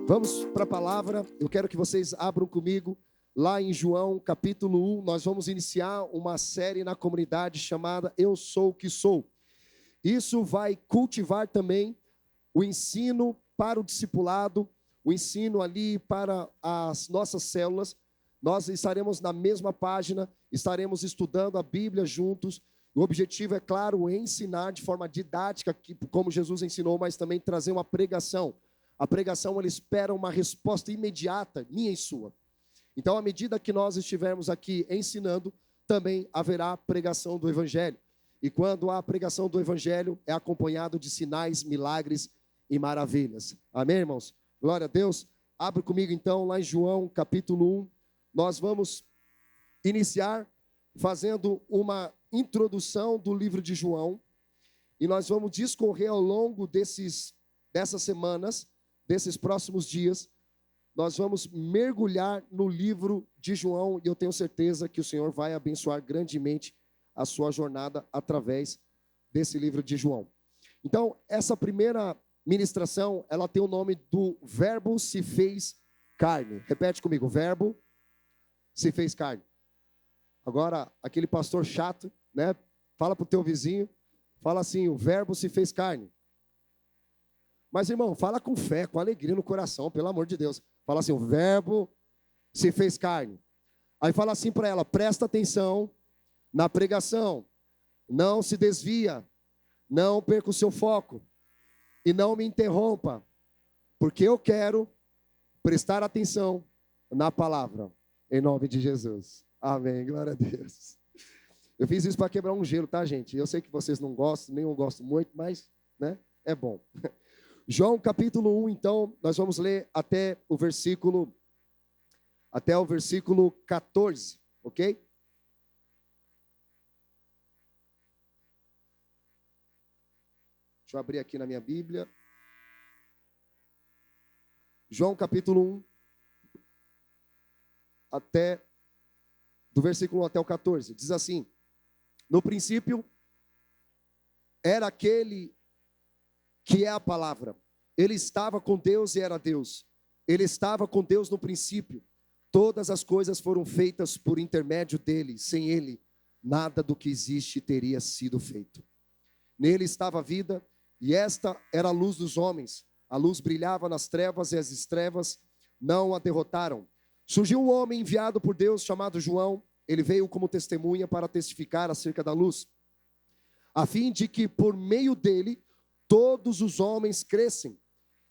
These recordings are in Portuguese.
Vamos para a palavra. Eu quero que vocês abram comigo lá em João capítulo 1. Nós vamos iniciar uma série na comunidade chamada Eu Sou o que Sou. Isso vai cultivar também o ensino para o discipulado, o ensino ali para as nossas células. Nós estaremos na mesma página, estaremos estudando a Bíblia juntos. O objetivo é, claro, ensinar de forma didática, como Jesus ensinou, mas também trazer uma pregação. A pregação, ela espera uma resposta imediata, minha e sua. Então, à medida que nós estivermos aqui ensinando, também haverá pregação do Evangelho. E quando há pregação do Evangelho, é acompanhado de sinais, milagres e maravilhas. Amém, irmãos? Glória a Deus. Abre comigo, então, lá em João, capítulo 1. Nós vamos iniciar fazendo uma introdução do livro de João. E nós vamos discorrer ao longo dessas semanas, desses próximos dias, nós vamos mergulhar no livro de João e eu tenho certeza que o Senhor vai abençoar grandemente a sua jornada através desse livro de João. Então, essa primeira ministração, ela tem o nome do Verbo se fez carne. Repete comigo, Verbo se fez carne. Agora, aquele pastor chato, né? Fala para o teu vizinho, fala assim, o Verbo se fez carne. Mas, irmão, fala com fé, com alegria no coração, pelo amor de Deus. Fala assim, o Verbo se fez carne. Aí fala assim para ela, presta atenção na pregação. Não se desvia, não perca o seu foco. E não me interrompa, porque eu quero prestar atenção na palavra. Em nome de Jesus. Amém, glória a Deus. Eu fiz isso para quebrar um gelo, tá, gente? Eu sei que vocês não gostam, nem eu gosto muito, mas, né, é bom. João capítulo 1, então, nós vamos ler até o versículo 14, ok? Deixa eu abrir aqui na minha Bíblia. João capítulo 1, do versículo 1 até o 14, diz assim: no princípio era aquele que é a palavra. Ele estava com Deus e era Deus. Ele estava com Deus no princípio. Todas as coisas foram feitas por intermédio dele. Sem ele, nada do que existe teria sido feito. Nele estava a vida, e esta era a luz dos homens. A luz brilhava nas trevas, e as trevas não a derrotaram. Surgiu um homem enviado por Deus, chamado João. Ele veio como testemunha para testificar acerca da luz, a fim de que por meio dele todos os homens crescem.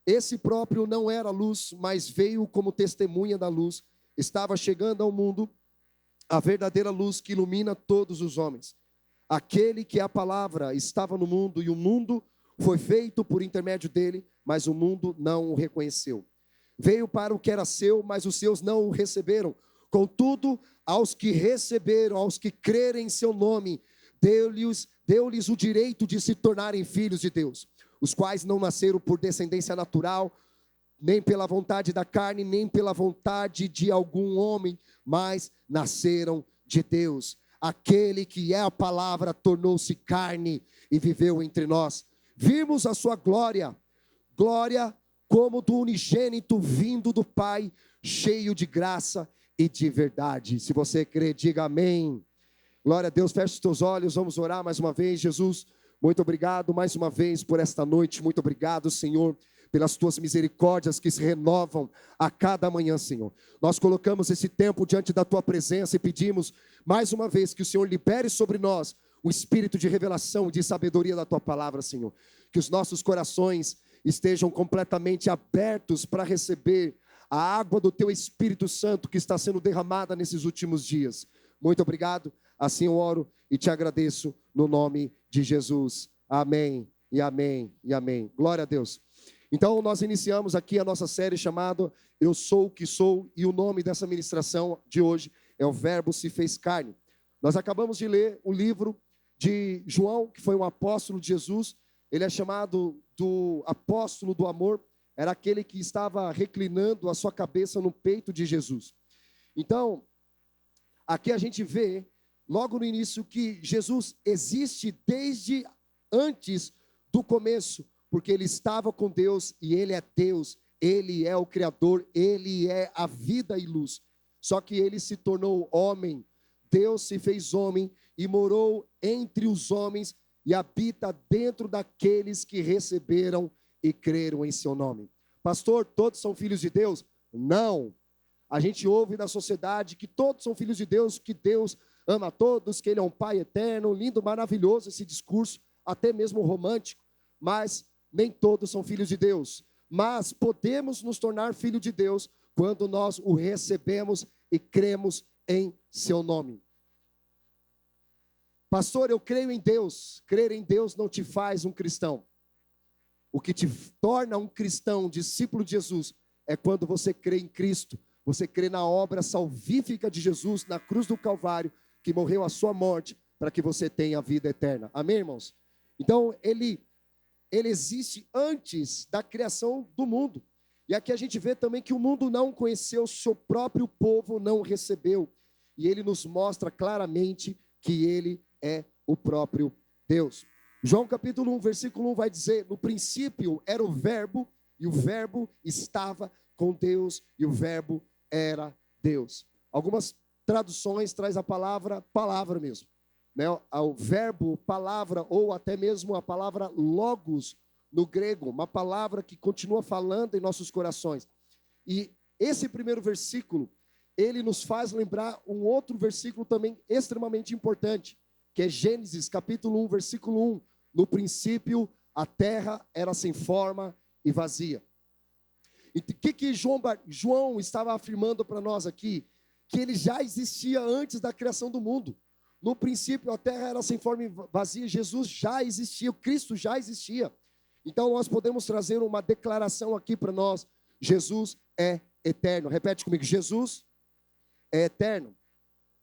Esse próprio não era luz, mas veio como testemunha da luz. Estava chegando ao mundo a verdadeira luz que ilumina todos os homens. Aquele que é a palavra estava no mundo, e o mundo foi feito por intermédio dele, mas o mundo não o reconheceu. Veio para o que era seu, mas os seus não o receberam. Contudo, aos que receberam, aos que crerem em seu nome, deu-lhes o direito de se tornarem filhos de Deus, os quais não nasceram por descendência natural, nem pela vontade da carne, nem pela vontade de algum homem, mas nasceram de Deus. Aquele que é a palavra tornou-se carne e viveu entre nós. Vimos a sua glória, glória como do unigênito vindo do Pai, cheio de graça e de verdade. Se você crê, diga amém. Glória a Deus, feche os teus olhos, vamos orar mais uma vez. Jesus, muito obrigado mais uma vez por esta noite. Muito obrigado, Senhor, pelas tuas misericórdias que se renovam a cada manhã, Senhor. Nós colocamos esse tempo diante da tua presença e pedimos mais uma vez que o Senhor libere sobre nós o espírito de revelação e de sabedoria da tua palavra, Senhor. Que os nossos corações estejam completamente abertos para receber a água do teu Espírito Santo que está sendo derramada nesses últimos dias. Muito obrigado. Assim eu oro e te agradeço no nome de Jesus. Amém e amém e amém. Glória a Deus. Então nós iniciamos aqui a nossa série chamada Eu Sou o que Sou, e o nome dessa ministração de hoje é o Verbo se fez carne. Nós acabamos de ler o livro de João, que foi um apóstolo de Jesus. Ele é chamado do apóstolo do amor. Era aquele que estava reclinando a sua cabeça no peito de Jesus. Então, aqui a gente vê logo no início que Jesus existe desde antes do começo, porque ele estava com Deus e ele é Deus Ele é o Criador, Ele é a vida e luz. Só que Ele se tornou homem, Deus se fez homem e morou entre os homens e habita dentro daqueles que receberam e creram em seu nome. Pastor, todos são filhos de Deus? Não. A gente ouve na sociedade que todos são filhos de Deus, que Deus ama a todos, que Ele é um Pai eterno, lindo, maravilhoso esse discurso, até mesmo romântico, mas nem todos são filhos de Deus. Mas podemos nos tornar filhos de Deus quando nós o recebemos e cremos em seu nome. Pastor, eu creio em Deus. Crer em Deus não te faz um cristão. O que te torna um cristão, um discípulo de Jesus, é quando você crê em Cristo. Você crê na obra salvífica de Jesus, na cruz do Calvário, que morreu a sua morte, para que você tenha a vida eterna. Amém, irmãos? Então, ele existe antes da criação do mundo. E aqui a gente vê também que o mundo não conheceu, o seu próprio povo não recebeu. E ele nos mostra claramente que ele é o próprio Deus. João capítulo 1, versículo 1 vai dizer: no princípio era o verbo, e o verbo estava com Deus, e o verbo era Deus. Algumas traduções traz a palavra mesmo, né? O verbo, palavra, ou até mesmo a palavra logos no grego, uma palavra que continua falando em nossos corações. E esse primeiro versículo, ele nos faz lembrar um outro versículo também extremamente importante, que é Gênesis capítulo 1, versículo 1. No princípio, a terra era sem forma e vazia. E o que João estava afirmando para nós aqui? Que ele já existia antes da criação do mundo. No princípio, a terra era sem forma e vazia, Jesus já existia, o Cristo já existia. Então, nós podemos trazer uma declaração aqui para nós: Jesus é eterno. Repete comigo: Jesus é eterno.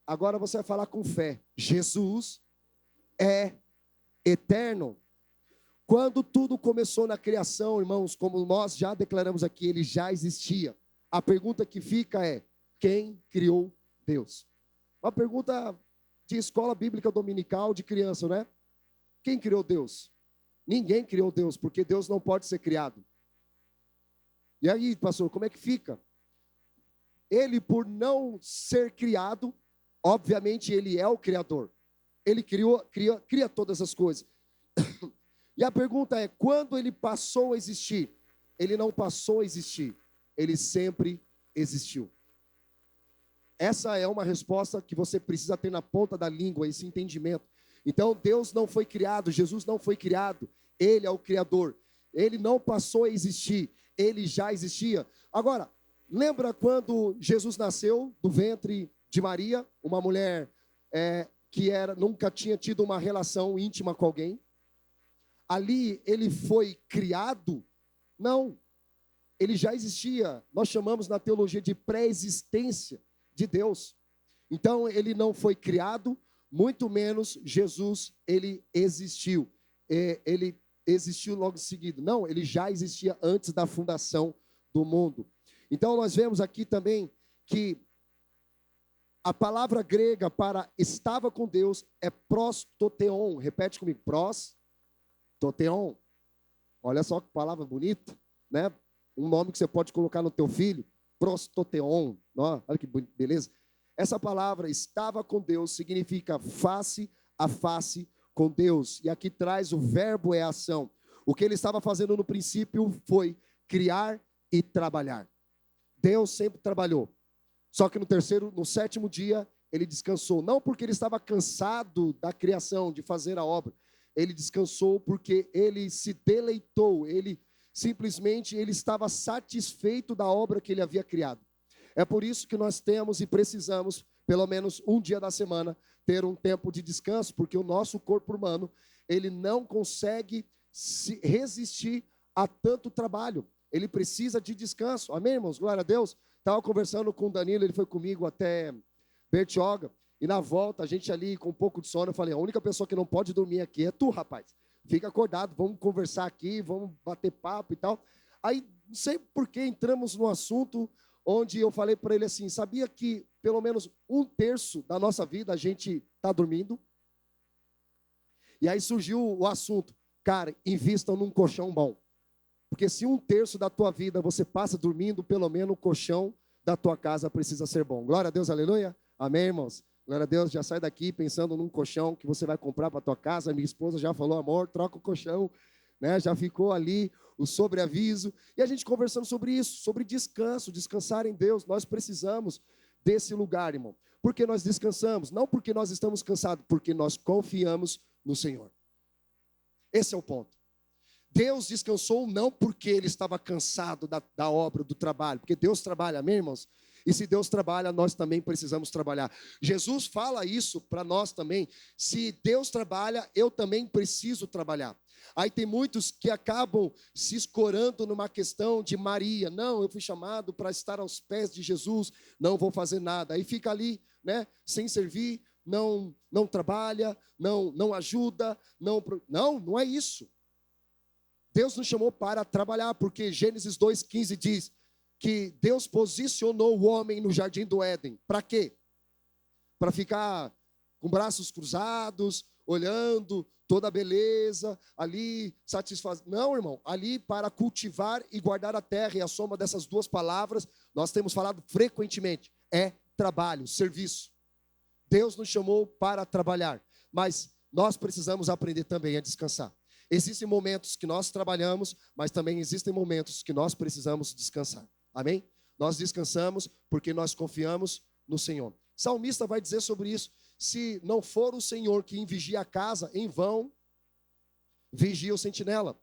Agora você vai falar com fé: Jesus é eterno. Quando tudo começou na criação, irmãos, como nós já declaramos aqui, ele já existia. A pergunta que fica é: quem criou Deus? Uma pergunta de escola bíblica dominical de criança, né? Quem criou Deus? Ninguém criou Deus, porque Deus não pode ser criado. E aí, pastor, como é que fica? Ele, por não ser criado, obviamente ele é o Criador. Ele cria todas as coisas. E a pergunta é: quando ele passou a existir? Ele não passou a existir, ele sempre existiu. Essa é uma resposta que você precisa ter na ponta da língua, esse entendimento. Então, Deus não foi criado, Jesus não foi criado, ele é o Criador. Ele não passou a existir, ele já existia. Agora, lembra quando Jesus nasceu do ventre de Maria, uma mulher que nunca tinha tido uma relação íntima com alguém? Ali ele foi criado? Não, ele já existia. Nós chamamos na teologia de pré-existência de Deus. Então ele não foi criado, muito menos Jesus, ele existiu. Ele existiu logo em seguida. Não, ele já existia antes da fundação do mundo. Então nós vemos aqui também que a palavra grega para estava com Deus é prostoteon. Repete comigo: prostoteon. Olha só que palavra bonita, né? Um nome que você pode colocar no teu filho: prostoteon. Olha que beleza. Essa palavra estava com Deus significa face a face com Deus. E aqui traz o verbo é ação. O que ele estava fazendo no princípio foi criar e trabalhar. Deus sempre trabalhou. Só que no sétimo dia, ele descansou. Não porque ele estava cansado da criação, de fazer a obra. Ele descansou porque ele se deleitou. Ele estava satisfeito da obra que ele havia criado. É por isso que nós temos e precisamos, pelo menos um dia da semana, ter um tempo de descanso, porque o nosso corpo humano, ele não consegue resistir a tanto trabalho. Ele precisa de descanso. Amém, irmãos? Glória a Deus. Estava conversando com o Danilo, ele foi comigo até Bertioga, e na volta, a gente ali com um pouco de sono, eu falei: a única pessoa que não pode dormir aqui é tu, rapaz. Fica acordado, vamos conversar aqui, vamos bater papo e tal. Aí, não sei por que entramos no assunto onde eu falei para ele assim: sabia que pelo menos 1/3 da nossa vida a gente está dormindo? E aí surgiu o assunto: cara, invistam num colchão bom. Porque se 1/3 da tua vida você passa dormindo, pelo menos o colchão da tua casa precisa ser bom. Glória a Deus, aleluia. Amém, irmãos? Glória a Deus, já sai daqui pensando num colchão que você vai comprar para tua casa. Minha esposa já falou, amor, troca o colchão, né? Já ficou ali o sobreaviso. E a gente conversando sobre isso, sobre descanso, descansar em Deus. Nós precisamos desse lugar, irmão. Por que nós descansamos? Não porque nós estamos cansados, porque nós confiamos no Senhor. Esse é o ponto. Deus descansou não porque ele estava cansado da obra, do trabalho, porque Deus trabalha, amém, irmãos? E se Deus trabalha, nós também precisamos trabalhar. Jesus fala isso para nós também. Se Deus trabalha, eu também preciso trabalhar. Aí tem muitos que acabam se escorando numa questão de Maria. Não, eu fui chamado para estar aos pés de Jesus, não vou fazer nada. Aí fica ali, né, sem servir, não trabalha, não ajuda, não é isso. Deus nos chamou para trabalhar, porque Gênesis 2,15 diz que Deus posicionou o homem no jardim do Éden. Para quê? Para ficar com braços cruzados, olhando toda a beleza, ali satisfazendo. Não, irmão, ali para cultivar e guardar a terra, e a soma dessas duas palavras, nós temos falado frequentemente, é trabalho, serviço. Deus nos chamou para trabalhar, mas nós precisamos aprender também a descansar. Existem momentos que nós trabalhamos, mas também existem momentos que nós precisamos descansar. Amém? Nós descansamos porque nós confiamos no Senhor. Salmista vai dizer sobre isso. Se não for o Senhor quem vigia a casa, em vão vigia o sentinela.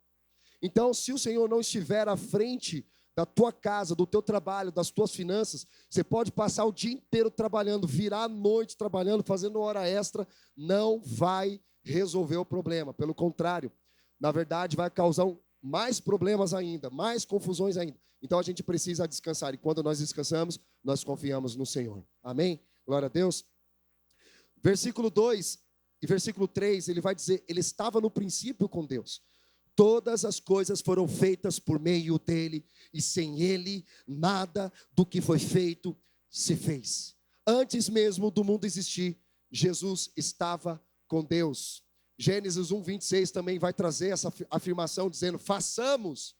Então, se o Senhor não estiver à frente da tua casa, do teu trabalho, das tuas finanças, você pode passar o dia inteiro trabalhando, virar a noite trabalhando, fazendo hora extra, não vai resolver o problema. Pelo contrário, na verdade, vai causar mais problemas ainda, mais confusões ainda. Então, a gente precisa descansar. E quando nós descansamos, nós confiamos no Senhor. Amém? Glória a Deus. Versículo 2 e versículo 3, ele vai dizer, ele estava no princípio com Deus. Todas as coisas foram feitas por meio dele, e sem ele, nada do que foi feito se fez. Antes mesmo do mundo existir, Jesus estava com Deus. Gênesis 1:26 também vai trazer essa afirmação dizendo, façamos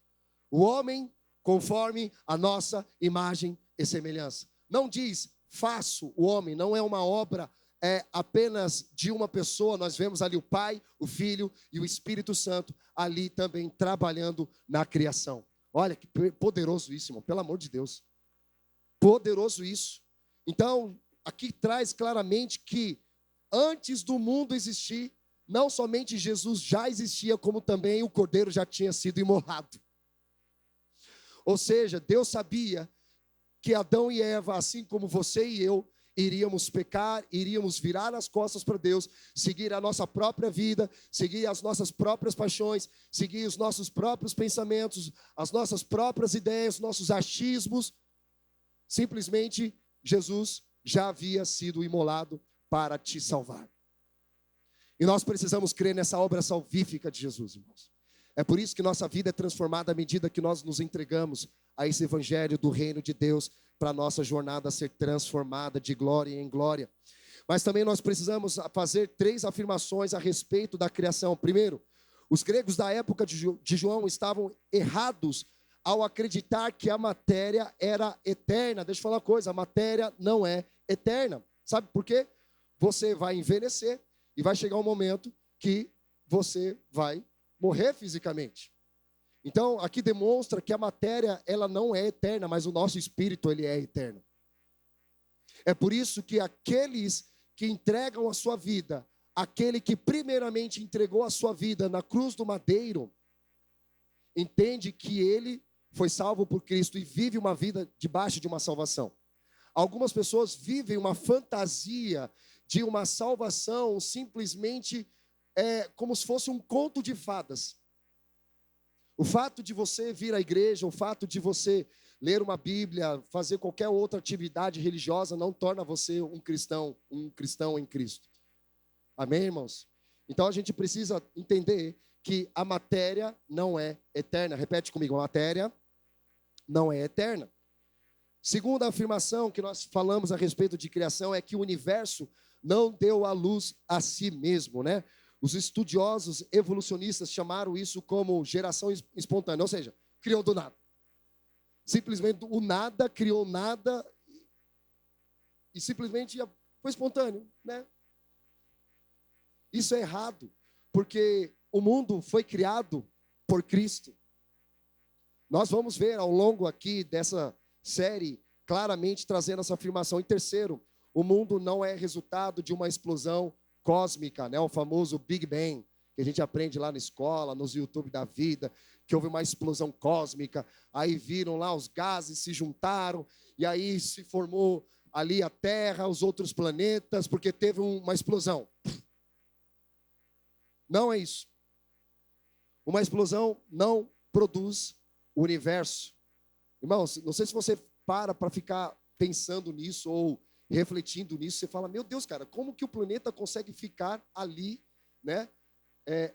o homem conforme a nossa imagem e semelhança. Não diz, faço o homem, não é uma obra apenas de uma pessoa. Nós vemos ali o Pai, o Filho e o Espírito Santo ali também trabalhando na criação. Olha que poderoso isso, irmão, pelo amor de Deus. Poderoso isso. Então, aqui traz claramente que antes do mundo existir, não somente Jesus já existia, como também o Cordeiro já tinha sido imolado. Ou seja, Deus sabia que Adão e Eva, assim como você e eu, iríamos pecar, iríamos virar as costas para Deus, seguir a nossa própria vida, seguir as nossas próprias paixões, seguir os nossos próprios pensamentos, as nossas próprias ideias, nossos achismos. Simplesmente, Jesus já havia sido imolado para te salvar. E nós precisamos crer nessa obra salvífica de Jesus, irmãos. É por isso que nossa vida é transformada à medida que nós nos entregamos a esse evangelho do reino de Deus, para a nossa jornada ser transformada de glória em glória. Mas também nós precisamos fazer 3 afirmações a respeito da criação. Primeiro, os gregos da época de João estavam errados ao acreditar que a matéria era eterna. Deixa eu falar uma coisa, a matéria não é eterna. Sabe por quê? Você vai envelhecer e vai chegar um momento que você vai morrer fisicamente. Então, aqui demonstra que a matéria, ela não é eterna, mas o nosso espírito, ele é eterno. É por isso que aqueles que entregam a sua vida, aquele que primeiramente entregou a sua vida na cruz do madeiro, entende que ele foi salvo por Cristo e vive uma vida debaixo de uma salvação. Algumas pessoas vivem uma fantasia de uma salvação simplesmente como se fosse um conto de fadas. O fato de você vir à igreja, o fato de você ler uma Bíblia, fazer qualquer outra atividade religiosa, não torna você um cristão em Cristo. Amém, irmãos? Então a gente precisa entender que a matéria não é eterna. Repete comigo, a matéria não é eterna. Segunda afirmação que nós falamos a respeito de criação é que o universo não deu a luz a si mesmo, Os estudiosos evolucionistas chamaram isso como geração espontânea. Ou seja, criou do nada. Simplesmente o nada criou nada e simplesmente foi espontâneo, né? Isso é errado, porque o mundo foi criado por Cristo. Nós vamos ver ao longo aqui dessa série claramente trazendo essa afirmação. Em terceiro, o mundo não é resultado de uma explosão cósmica, né? O famoso Big Bang, que a gente aprende lá na escola, nos YouTube da vida, que houve uma explosão cósmica, aí viram lá os gases, se juntaram, e aí se formou ali a Terra, os outros planetas, porque teve uma explosão. Não é isso. Uma explosão não produz o universo. Irmãos, não sei se você para ficar pensando nisso ou refletindo nisso, você fala, meu Deus, cara, como que o planeta consegue ficar ali, né,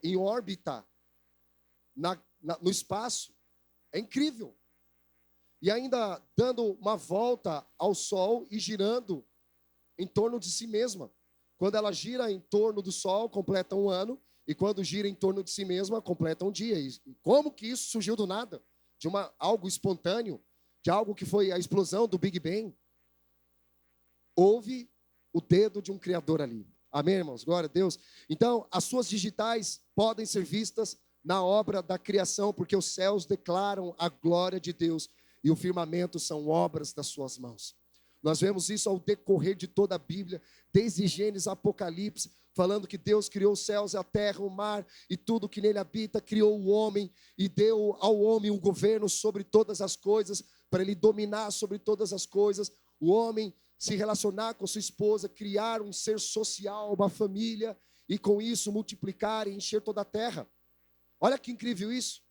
em órbita, no espaço? É incrível. E ainda dando uma volta ao Sol e girando em torno de si mesma. Quando ela gira em torno do Sol, completa um ano, e quando gira em torno de si mesma, completa um dia. E como que isso surgiu do nada? De algo espontâneo, de algo que foi a explosão do Big Bang. Houve o dedo de um Criador ali. Amém, irmãos? Glória a Deus. Então, as suas digitais podem ser vistas na obra da criação, porque os céus declaram a glória de Deus e o firmamento são obras das suas mãos. Nós vemos isso ao decorrer de toda a Bíblia, desde Gênesis a Apocalipse, falando que Deus criou os céus, a terra, o mar e tudo que nele habita, criou o homem e deu ao homem um governo sobre todas as coisas, para ele dominar sobre todas as coisas, o homem se relacionar com sua esposa, criar um ser social, uma família, e com isso multiplicar e encher toda a terra. Olha que incrível isso,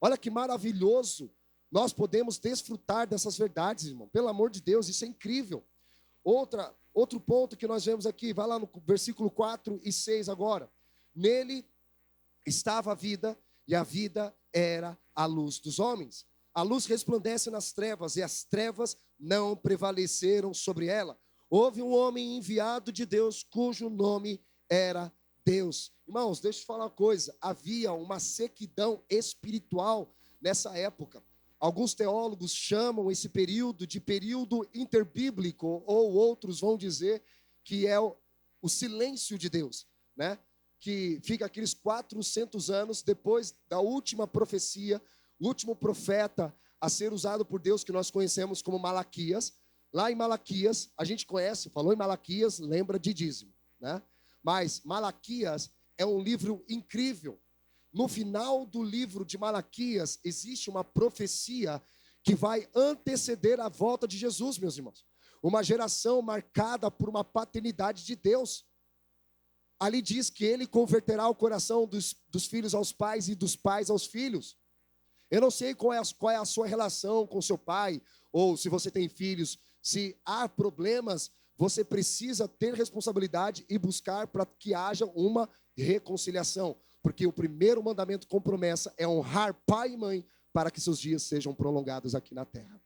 olha que maravilhoso. Nós podemos desfrutar dessas verdades, irmão. Pelo amor de Deus, isso é incrível. Outro ponto que nós vemos aqui, vai lá no versículo 4 e 6 agora. Nele estava a vida, e a vida era a luz dos homens. A luz resplandece nas trevas, e as trevas não prevaleceram sobre ela. Houve um homem enviado de Deus, cujo nome era Deus. Irmãos, deixa eu te falar uma coisa. Havia uma sequidão espiritual nessa época. Alguns teólogos chamam esse período de período interbíblico, ou outros vão dizer que é o silêncio de Deus, né? Que fica aqueles 400 anos depois da última profecia, o último profeta a ser usado por Deus, que nós conhecemos como Malaquias. Lá em Malaquias, a gente conhece, falou em Malaquias, lembra de dízimo, né? Mas Malaquias é um livro incrível. No final do livro de Malaquias, existe uma profecia que vai anteceder a volta de Jesus, meus irmãos. Uma geração marcada por uma paternidade de Deus. Ali diz que ele converterá o coração dos filhos aos pais e dos pais aos filhos. Eu não sei qual é a sua relação com seu pai, ou se você tem filhos. Se há problemas, você precisa ter responsabilidade e buscar para que haja uma reconciliação. Porque o primeiro mandamento com promessa é honrar pai e mãe para que seus dias sejam prolongados aqui na terra.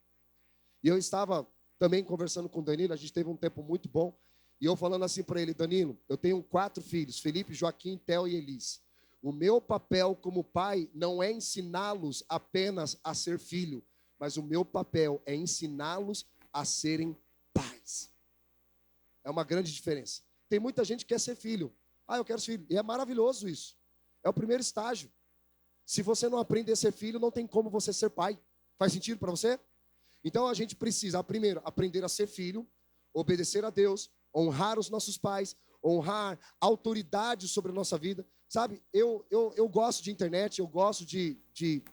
E eu estava também conversando com o Danilo, a gente teve um tempo muito bom, e eu falando assim para ele, Danilo, eu tenho 4 filhos, Felipe, Joaquim, Theo e Elis. O meu papel como pai não é ensiná-los apenas a ser filho, mas o meu papel é ensiná-los a serem pais. É uma grande diferença. Tem muita gente que quer ser filho. Eu quero ser filho. E é maravilhoso isso. É o primeiro estágio. Se você não aprender a ser filho, não tem como você ser pai. Faz sentido para você? Então a gente precisa, primeiro, aprender a ser filho, obedecer a Deus, honrar os nossos pais, honrar a autoridade sobre a nossa vida. Sabe, eu gosto de internet, eu gosto de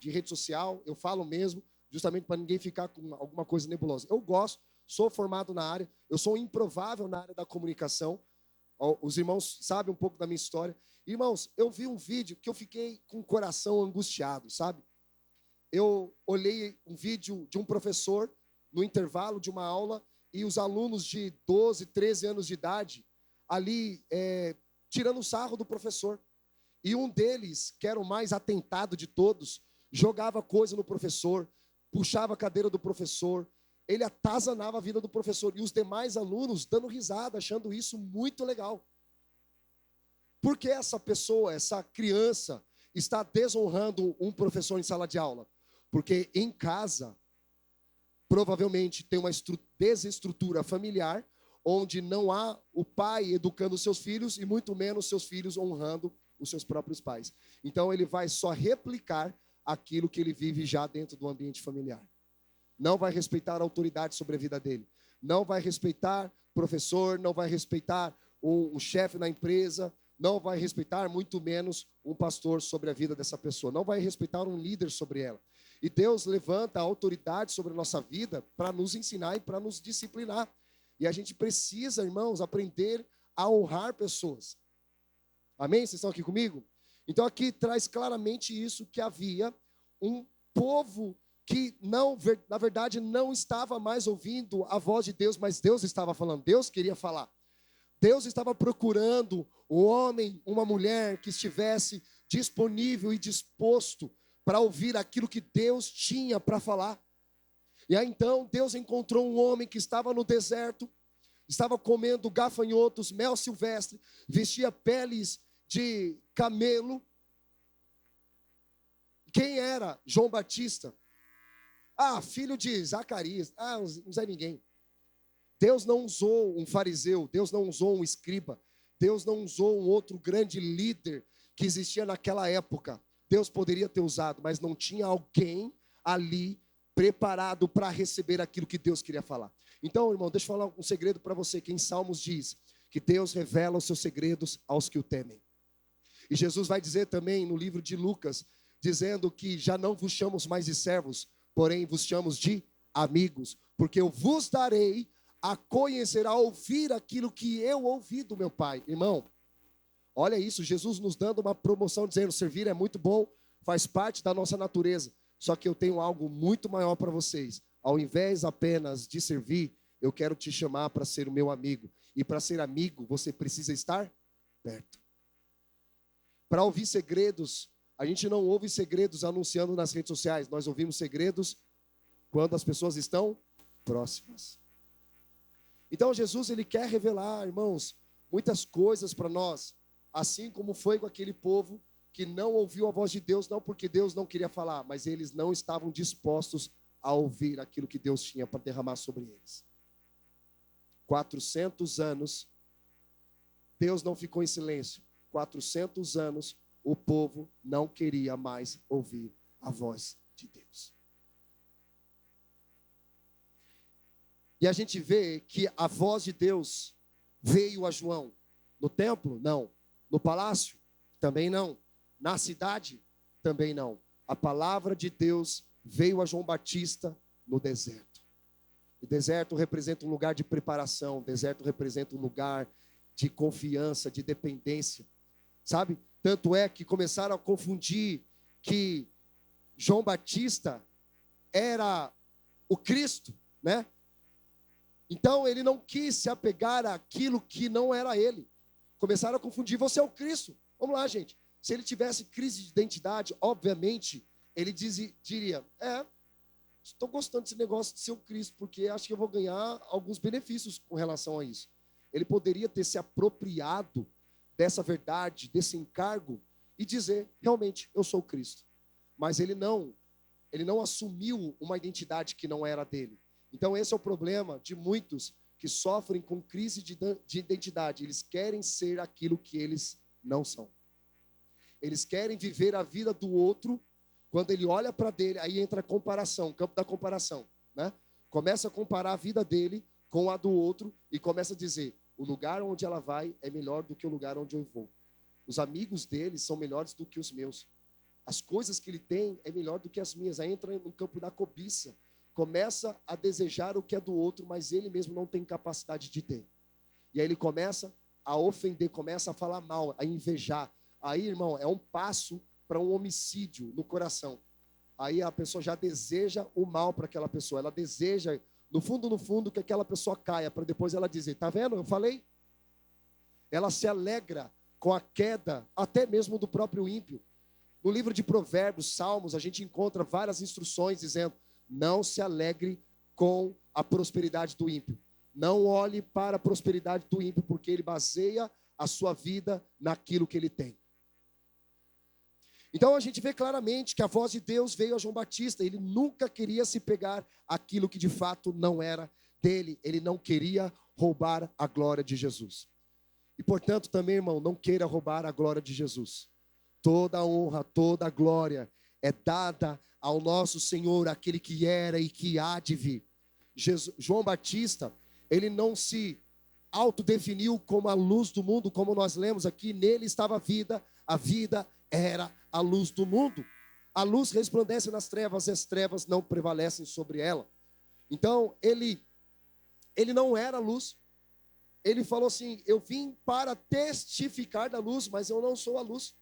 rede social, eu falo mesmo, justamente para ninguém ficar com alguma coisa nebulosa. Eu gosto, sou formado na área, eu sou improvável na área da comunicação. Os irmãos sabem um pouco da minha história. Irmãos, eu vi um vídeo que eu fiquei com o coração angustiado, sabe? Eu olhei um vídeo de um professor no intervalo de uma aula e os alunos de 12, 13 anos de idade ali tirando sarro do professor. E um deles, que era o mais atentado de todos, jogava coisa no professor, puxava a cadeira do professor, ele atazanava a vida do professor. E os demais alunos dando risada, achando isso muito legal. Por que essa pessoa, essa criança, está desonrando um professor em sala de aula? Porque em casa, provavelmente tem uma desestrutura familiar, onde não há o pai educando seus filhos e muito menos seus filhos honrando os seus próprios pais. Então ele vai só replicar aquilo que ele vive já dentro do ambiente familiar. Não vai respeitar a autoridade sobre a vida dele. Não vai respeitar professor, não vai respeitar um chefe na empresa, não vai respeitar muito menos um pastor sobre a vida dessa pessoa. Não vai respeitar um líder sobre ela. E Deus levanta a autoridade sobre a nossa vida para nos ensinar e para nos disciplinar. E a gente precisa, irmãos, aprender a honrar pessoas. Amém? Vocês estão aqui comigo? Então aqui traz claramente isso, que havia um povo que não, na verdade não estava mais ouvindo a voz de Deus, mas Deus estava falando, Deus queria falar. Deus estava procurando um homem, uma mulher que estivesse disponível e disposto para ouvir aquilo que Deus tinha para falar. E aí então Deus encontrou um homem que estava no deserto, estava comendo gafanhotos, mel silvestre, vestia peles de camelo. Quem era? João Batista. Filho de Zacarias. Não é ninguém. Deus não usou um fariseu, Deus não usou um escriba, Deus não usou um outro grande líder que existia naquela época. Deus poderia ter usado, mas não tinha alguém ali preparado para receber aquilo que Deus queria falar. Então, irmão, deixa eu falar um segredo para você, que em Salmos diz que Deus revela os seus segredos aos que o temem. E Jesus vai dizer também no livro de Lucas, dizendo que já não vos chamamos mais de servos, porém vos chamamos de amigos, porque eu vos darei a conhecer, a ouvir aquilo que eu ouvi do meu Pai. Irmão, olha isso, Jesus nos dando uma promoção, dizendo, servir é muito bom, faz parte da nossa natureza. Só que eu tenho algo muito maior para vocês. Ao invés apenas de servir, eu quero te chamar para ser o meu amigo. E para ser amigo, você precisa estar perto. Para ouvir segredos, a gente não ouve segredos anunciando nas redes sociais. Nós ouvimos segredos quando as pessoas estão próximas. Então Jesus, ele quer revelar, irmãos, muitas coisas para nós. Assim como foi com aquele povo que não ouviu a voz de Deus, não porque Deus não queria falar, mas eles não estavam dispostos a ouvir aquilo que Deus tinha para derramar sobre eles. 400 anos, Deus não ficou em silêncio. 400 anos, o povo não queria mais ouvir a voz de Deus. E a gente vê que a voz de Deus veio a João. No templo? Não. No palácio? Também não. Na cidade? Também não. A palavra de Deus veio a João Batista no deserto. O deserto representa um lugar de preparação. O deserto representa um lugar de confiança, de dependência. Sabe? Tanto é que começaram a confundir que João Batista era o Cristo, né? Então ele não quis se apegar àquilo que não era ele. Começaram a confundir, você é o Cristo. Vamos lá, gente. Se ele tivesse crise de identidade, obviamente, ele diria, estou gostando desse negócio de ser o Cristo, porque acho que eu vou ganhar alguns benefícios com relação a isso. Ele poderia ter se apropriado dessa verdade, desse encargo, e dizer, realmente, eu sou o Cristo. Mas ele não assumiu uma identidade que não era dele. Então esse é o problema de muitos que sofrem com crise de identidade. Eles querem ser aquilo que eles não são. Eles querem viver a vida do outro. Quando ele olha para dele, aí entra a comparação, o campo da comparação, né? Começa a comparar a vida dele com a do outro e começa a dizer, o lugar onde ela vai é melhor do que o lugar onde eu vou. Os amigos dele são melhores do que os meus. As coisas que ele tem é melhor do que as minhas. Aí entra no campo da cobiça. Começa a desejar o que é do outro, mas ele mesmo não tem capacidade de ter. E aí ele começa a ofender, começa a falar mal, a invejar. Aí, irmão, é um passo para um homicídio no coração. Aí a pessoa já deseja o mal para aquela pessoa. Ela deseja, no fundo, que aquela pessoa caia, para depois ela dizer, tá vendo? Eu falei. Ela se alegra com a queda, até mesmo do próprio ímpio. No livro de Provérbios, Salmos, a gente encontra várias instruções dizendo, não se alegre com a prosperidade do ímpio. Não olhe para a prosperidade do ímpio, porque ele baseia a sua vida naquilo que ele tem. Então a gente vê claramente que a voz de Deus veio a João Batista. Ele nunca queria se pegar aquilo que de fato não era dele. Ele não queria roubar a glória de Jesus. E portanto também, irmão, não queira roubar a glória de Jesus. Toda a honra, toda a glória é dada ao nosso Senhor, aquele que era e que há de vir. João Batista, ele não se autodefiniu como a luz do mundo, como nós lemos aqui, nele estava a vida era a luz do mundo. A luz resplandece nas trevas e as trevas não prevalecem sobre ela. Então, ele não era luz. Ele falou assim, eu vim para testificar da luz, mas eu não sou a luz.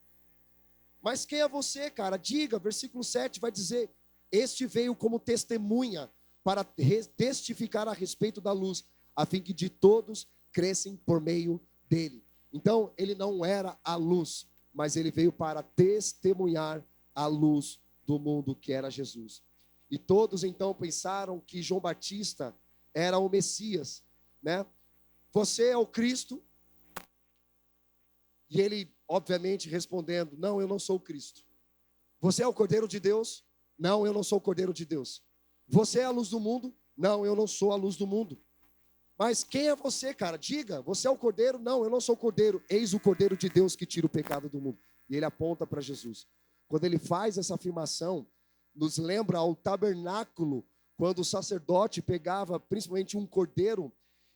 Mas quem é você, cara? Diga, versículo 7 vai dizer, este veio como testemunha para testificar a respeito da luz, a fim que de todos crescem por meio dele. Então, ele não era a luz, mas ele veio para testemunhar a luz do mundo, que era Jesus. E todos então pensaram que João Batista era o Messias, né? Você é o Cristo? E ele, obviamente, respondendo, não, eu não sou o Cristo. Você é o Cordeiro de Deus? Não, eu não sou o Cordeiro de Deus. Você é a luz do mundo? Não, eu não sou a luz do mundo. Mas quem é você, cara? Diga, você é o Cordeiro? Não, eu não sou o Cordeiro. Eis o Cordeiro de Deus que tira o pecado do mundo. E ele aponta para Jesus. Quando ele faz essa afirmação, nos lembra ao tabernáculo, quando o sacerdote pegava principalmente um cordeiro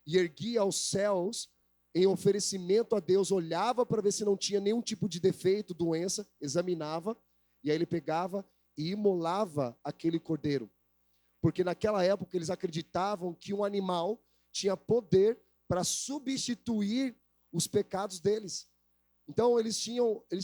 e erguia aos céus em oferecimento a Deus, olhava para ver se não tinha nenhum tipo de defeito, doença, examinava, e aí ele pegava e imolava aquele cordeiro. Porque naquela época eles acreditavam que um animal tinha poder para substituir os pecados deles. Então eles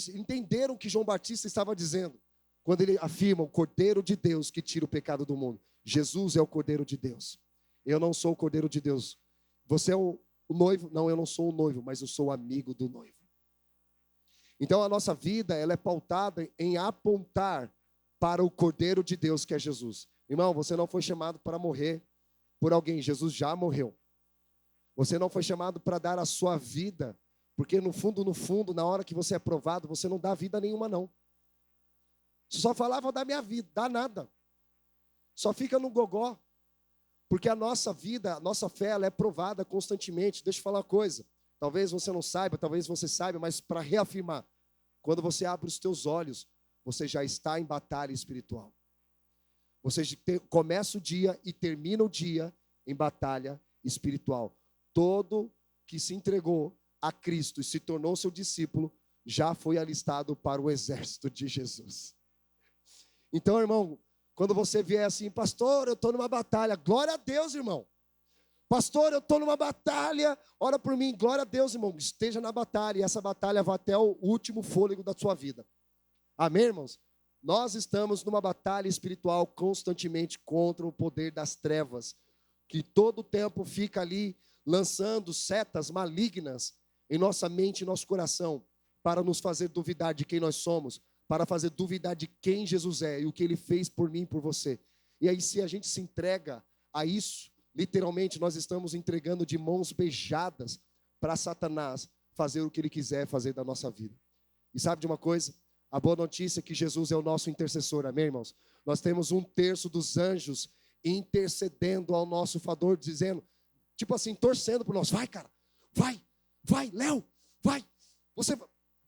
entenderam o que João Batista estava dizendo, quando ele afirma o Cordeiro de Deus que tira o pecado do mundo. Jesus é o Cordeiro de Deus. Eu não sou o Cordeiro de Deus. Você é o noivo? Não, eu não sou o noivo, mas eu sou o amigo do noivo. Então a nossa vida, ela é pautada em apontar para o Cordeiro de Deus, que é Jesus. Irmão, você não foi chamado para morrer por alguém, Jesus já morreu. Você não foi chamado para dar a sua vida, porque no fundo, na hora que você é provado, você não dá vida nenhuma não. Você só falava, vou dar minha vida, dá nada. Só fica no gogó. Porque a nossa vida, a nossa fé, ela é provada constantemente. Deixa eu falar uma coisa. Talvez você não saiba, talvez você saiba, mas para reafirmar. Quando você abre os teus olhos, você já está em batalha espiritual. Você começa o dia e termina o dia em batalha espiritual. Todo que se entregou a Cristo e se tornou seu discípulo, já foi alistado para o exército de Jesus. Então, irmão, quando você vier assim, pastor, eu estou numa batalha, glória a Deus, irmão. Pastor, eu estou numa batalha, ora por mim, glória a Deus, irmão. Esteja na batalha, e essa batalha vai até o último fôlego da sua vida. Amém, irmãos? Nós estamos numa batalha espiritual constantemente contra o poder das trevas, que todo o tempo fica ali lançando setas malignas em nossa mente e nosso coração, para nos fazer duvidar de quem nós somos, para fazer duvidar de quem Jesus é e o que Ele fez por mim e por você. E aí, se a gente se entrega a isso, literalmente nós estamos entregando de mãos beijadas para Satanás fazer o que ele quiser fazer da nossa vida. E sabe de uma coisa? A boa notícia é que Jesus é o nosso intercessor, amém, irmãos? Nós temos 1/3 dos anjos intercedendo ao nosso favor, dizendo, tipo assim, torcendo por nós. Vai, cara, vai, Léo, vai, você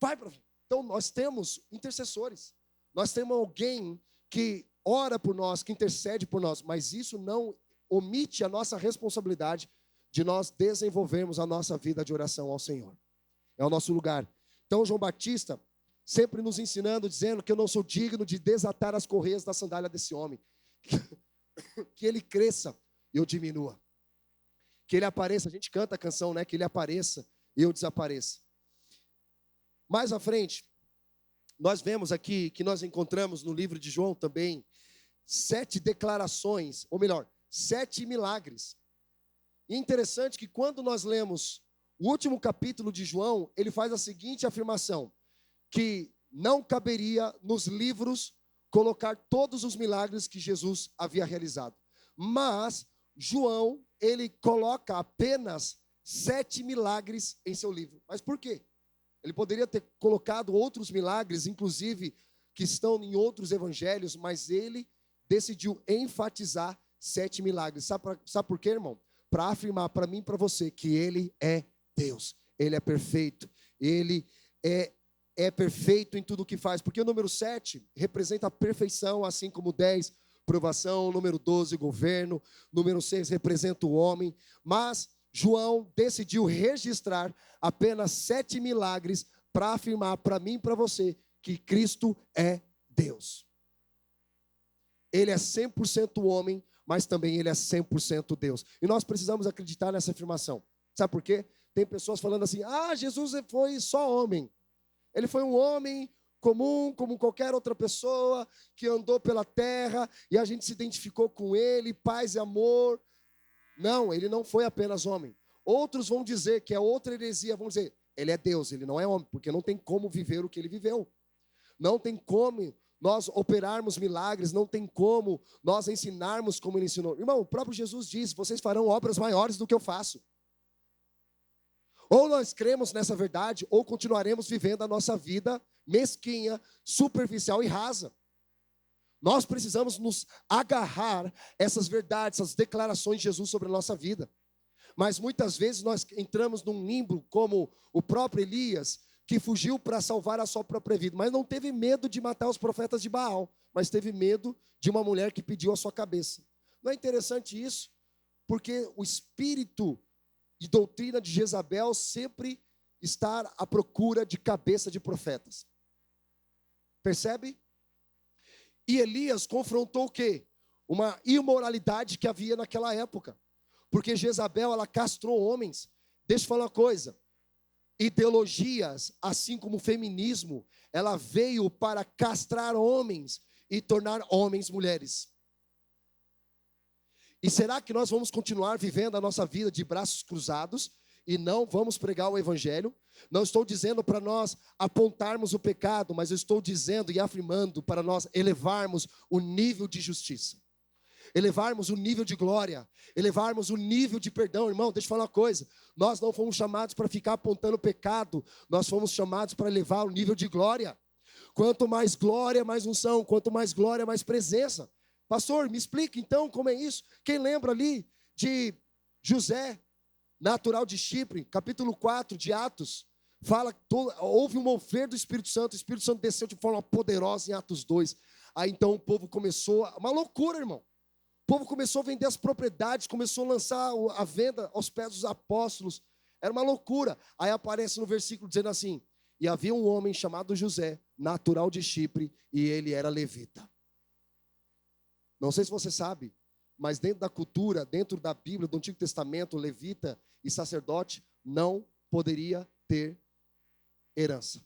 vai para frente. Então, nós temos intercessores. Nós temos alguém que ora por nós, que intercede por nós, mas isso não omite a nossa responsabilidade de nós desenvolvermos a nossa vida de oração ao Senhor. É o nosso lugar. Então, João Batista, sempre nos ensinando, dizendo que eu não sou digno de desatar as correias da sandália desse homem. Que ele cresça e eu diminua. Que ele apareça, a gente canta a canção, né? Que ele apareça e eu desapareça. Mais à frente, nós vemos aqui que nós encontramos no livro de João também 7 declarações, ou melhor, 7 milagres. E é interessante que quando nós lemos o último capítulo de João, ele faz a seguinte afirmação, que não caberia nos livros colocar todos os milagres que Jesus havia realizado. Mas João, ele coloca apenas 7 milagres em seu livro. Mas por quê? Ele poderia ter colocado outros milagres, inclusive que estão em outros evangelhos, mas ele decidiu enfatizar 7 milagres. Sabe por quê, irmão? Para afirmar para mim e para você que ele é Deus, ele é perfeito, ele é perfeito em tudo o que faz, porque o número 7 representa a perfeição, assim como o 10, provação, o número 12, governo, o número 6 representa o homem, mas João decidiu registrar apenas 7 milagres para afirmar para mim e para você que Cristo é Deus. Ele é 100% homem, mas também ele é 100% Deus. E nós precisamos acreditar nessa afirmação. Sabe por quê? Tem pessoas falando assim, Jesus foi só homem. Ele foi um homem comum, como qualquer outra pessoa, que andou pela terra, e a gente se identificou com ele, paz e amor. Não, ele não foi apenas homem. Outros vão dizer que é outra heresia, vão dizer, ele é Deus, ele não é homem, porque não tem como viver o que ele viveu. Não tem como nós operarmos milagres, não tem como nós ensinarmos como ele ensinou. Irmão, o próprio Jesus diz, vocês farão obras maiores do que eu faço. Ou nós cremos nessa verdade, ou continuaremos vivendo a nossa vida mesquinha, superficial e rasa. Nós precisamos nos agarrar essas verdades, essas declarações de Jesus sobre a nossa vida. Mas muitas vezes nós entramos num limbo, como o próprio Elias, que fugiu para salvar a sua própria vida, mas não teve medo de matar os profetas de Baal, mas teve medo de uma mulher que pediu a sua cabeça. Não é interessante isso? Porque o espírito e doutrina de Jezabel sempre está à procura de cabeça de profetas. Percebe? E Elias confrontou o quê? Uma imoralidade que havia naquela época. Porque Jezabel, ela castrou homens. Deixa eu falar uma coisa. Ideologias, assim como o feminismo, ela veio para castrar homens e tornar homens mulheres. E será que nós vamos continuar vivendo a nossa vida de braços cruzados e não vamos pregar o evangelho? Não estou dizendo para nós apontarmos o pecado, mas eu estou dizendo e afirmando para nós elevarmos o nível de justiça, elevarmos o nível de glória, elevarmos o nível de perdão. Irmão, deixa eu falar uma coisa, nós não fomos chamados para ficar apontando o pecado, nós fomos chamados para elevar o nível de glória. Quanto mais glória, mais unção, quanto mais glória, mais presença. Pastor, me explica então como é isso. Quem lembra ali de José, natural de Chipre, capítulo 4 de Atos, fala que houve um mover do Espírito Santo, o Espírito Santo desceu de forma poderosa em Atos 2. Aí então o povo começou, uma loucura, irmão. O povo começou a vender as propriedades, começou a lançar a venda aos pés dos apóstolos. Era uma loucura. Aí aparece no versículo dizendo assim, e havia um homem chamado José, natural de Chipre, e ele era levita. Não sei se você sabe, mas dentro da cultura, dentro da Bíblia, do Antigo Testamento, levita e sacerdote não poderia ter herança.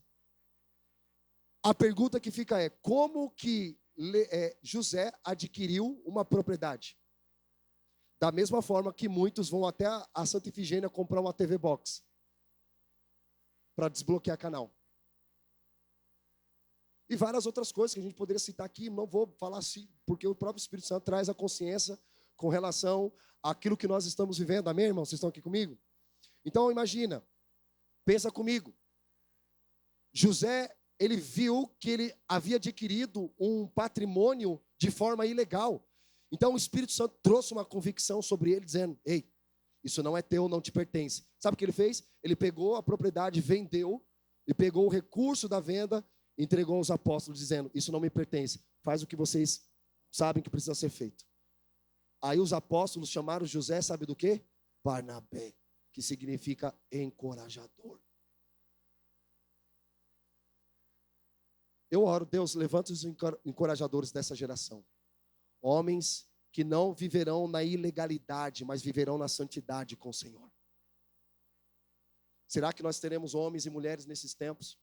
A pergunta que fica é, como que José adquiriu uma propriedade? Da mesma forma que muitos vão até a Santa Ifigênia comprar uma TV Box para desbloquear canal. E várias outras coisas que a gente poderia citar aqui, não vou falar assim, porque o próprio Espírito Santo traz a consciência com relação àquilo que nós estamos vivendo. Amém, irmão? Vocês estão aqui comigo? Então, imagina, pensa comigo. José, ele viu que ele havia adquirido um patrimônio de forma ilegal. Então, o Espírito Santo trouxe uma convicção sobre ele, dizendo, ei, isso não é teu, não te pertence. Sabe o que ele fez? Ele pegou a propriedade, vendeu, e pegou o recurso da venda, entregou aos apóstolos, dizendo, isso não me pertence, faz o que vocês sabem que precisa ser feito. Aí os apóstolos chamaram José, sabe do quê? Barnabé, que significa encorajador. Eu oro, Deus, levanta os encorajadores dessa geração. Homens que não viverão na ilegalidade, mas viverão na santidade com o Senhor. Será que nós teremos homens e mulheres nesses tempos?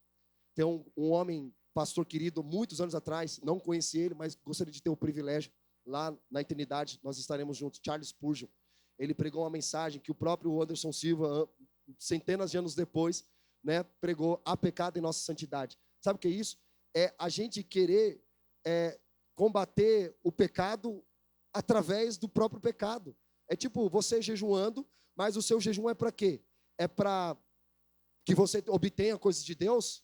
Tem um homem, pastor querido, muitos anos atrás, não conheci ele, mas gostaria de ter o privilégio, lá na eternidade, nós estaremos juntos, Charles Spurgeon. Ele pregou uma mensagem que o próprio Anderson Silva, centenas de anos depois, né, pregou, há pecado em nossa santidade. Sabe o que é isso? É a gente querer combater o pecado através do próprio pecado. É tipo você jejuando, mas o seu jejum é para quê? É para que você obtenha coisas de Deus?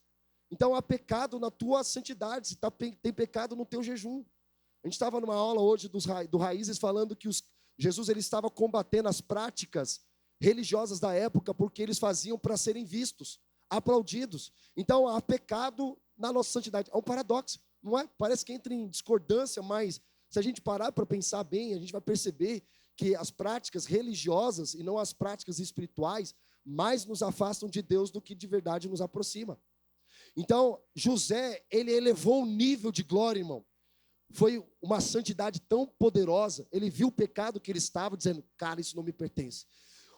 Então há pecado na tua santidade, se tem pecado no teu jejum. A gente estava numa aula hoje do Raízes falando que Jesus ele estava combatendo as práticas religiosas da época porque eles faziam para serem vistos, aplaudidos. Então há pecado na nossa santidade. É um paradoxo, não é? Parece que entra em discordância, mas se a gente parar para pensar bem, a gente vai perceber que as práticas religiosas e não as práticas espirituais mais nos afastam de Deus do que de verdade nos aproxima. Então, José, ele elevou o nível de glória, irmão. Foi uma santidade tão poderosa, ele viu o pecado que ele estava, dizendo, cara, isso não me pertence.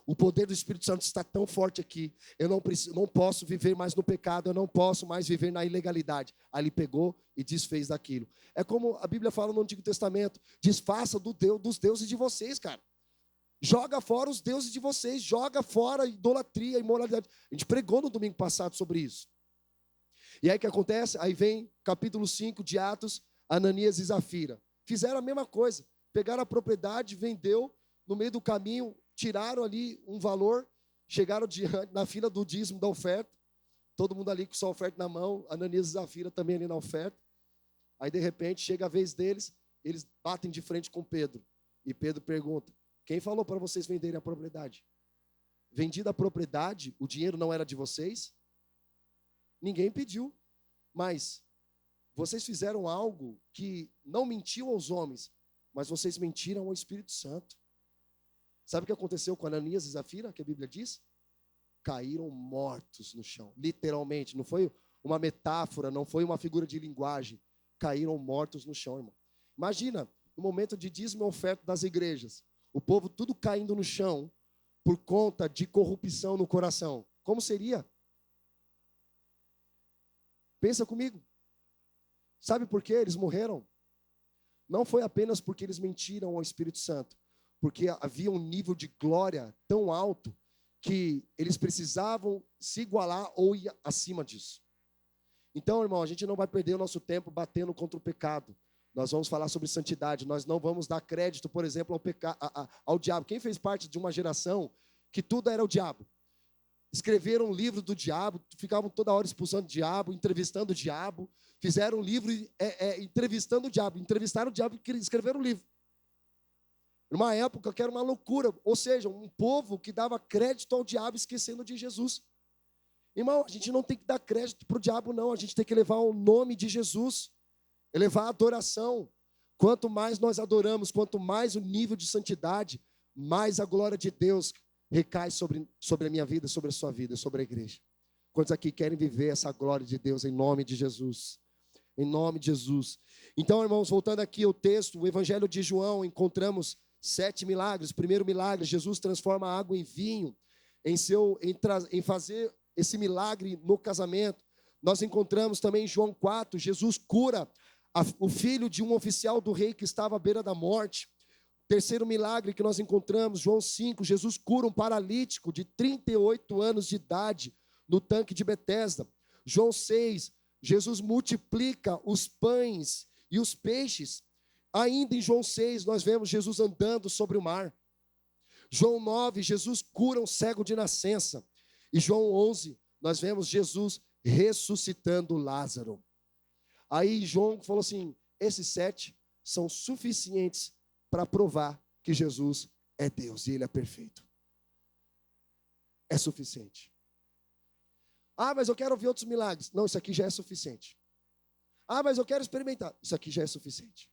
O poder do Espírito Santo está tão forte aqui, eu não posso viver mais no pecado, eu não posso mais viver na ilegalidade. Aí ele pegou e desfez daquilo. É como a Bíblia fala no Antigo Testamento, desfaça dos deuses de vocês, cara. Joga fora os deuses de vocês, joga fora a idolatria, a imoralidade. A gente pregou no domingo passado sobre isso. E aí o que acontece? Aí vem capítulo 5 de Atos, Ananias e Zafira. Fizeram a mesma coisa. Pegaram a propriedade, vendeu, no meio do caminho, tiraram ali um valor, chegaram na fila do dízimo da oferta, todo mundo ali com sua oferta na mão, Ananias e Zafira também ali na oferta. Aí de repente chega a vez deles, eles batem de frente com Pedro. E Pedro pergunta, quem falou para vocês venderem a propriedade? Vendida a propriedade, o dinheiro não era de vocês? Ninguém pediu, mas vocês fizeram algo que não mentiu aos homens, mas vocês mentiram ao Espírito Santo. Sabe o que aconteceu com Ananias e Zafira, que a Bíblia diz? Caíram mortos no chão, literalmente, não foi uma metáfora, não foi uma figura de linguagem, caíram mortos no chão, irmão. Imagina, no momento de dízimo e oferta das igrejas, o povo tudo caindo no chão por conta de corrupção no coração. Como seria? Pensa comigo. Sabe por que eles morreram? Não foi apenas porque eles mentiram ao Espírito Santo, porque havia um nível de glória tão alto que eles precisavam se igualar ou ir acima disso. Então, irmão, a gente não vai perder o nosso tempo batendo contra o pecado. Nós vamos falar sobre santidade. Nós não vamos dar crédito, por exemplo, ao diabo. Quem fez parte de uma geração que tudo era o diabo? Escreveram um livro do diabo, ficavam toda hora expulsando o diabo, entrevistando o diabo. Fizeram um livro entrevistando o diabo. Entrevistaram o diabo e escreveram um livro. Numa época que era uma loucura. Ou seja, um povo que dava crédito ao diabo esquecendo de Jesus. Irmão, a gente não tem que dar crédito para o diabo, não. A gente tem que elevar o nome de Jesus. Elevar a adoração. Quanto mais nós adoramos, quanto mais o nível de santidade, mais a glória de Deus recai sobre a minha vida, sobre a sua vida, sobre a igreja. Quantos aqui querem viver essa glória de Deus em nome de Jesus? Em nome de Jesus. Então, irmãos, voltando aqui ao texto, o Evangelho de João, encontramos 7 milagres. O primeiro milagre, Jesus transforma a água em vinho, em fazer esse milagre no casamento. Nós encontramos também em João 4, Jesus cura o filho de um oficial do rei que estava à beira da morte. Terceiro milagre que nós encontramos, João 5, Jesus cura um paralítico de 38 anos de idade no tanque de Betesda. João 6, Jesus multiplica os pães e os peixes. Ainda em João 6, nós vemos Jesus andando sobre o mar. João 9, Jesus cura um cego de nascença. E João 11, nós vemos Jesus ressuscitando Lázaro. Aí João falou assim, esses 7 são suficientes para provar que Jesus é Deus e Ele é perfeito. É suficiente. Ah, mas eu quero ver outros milagres. Não, isso aqui já é suficiente. Ah, mas eu quero experimentar. Isso aqui já é suficiente.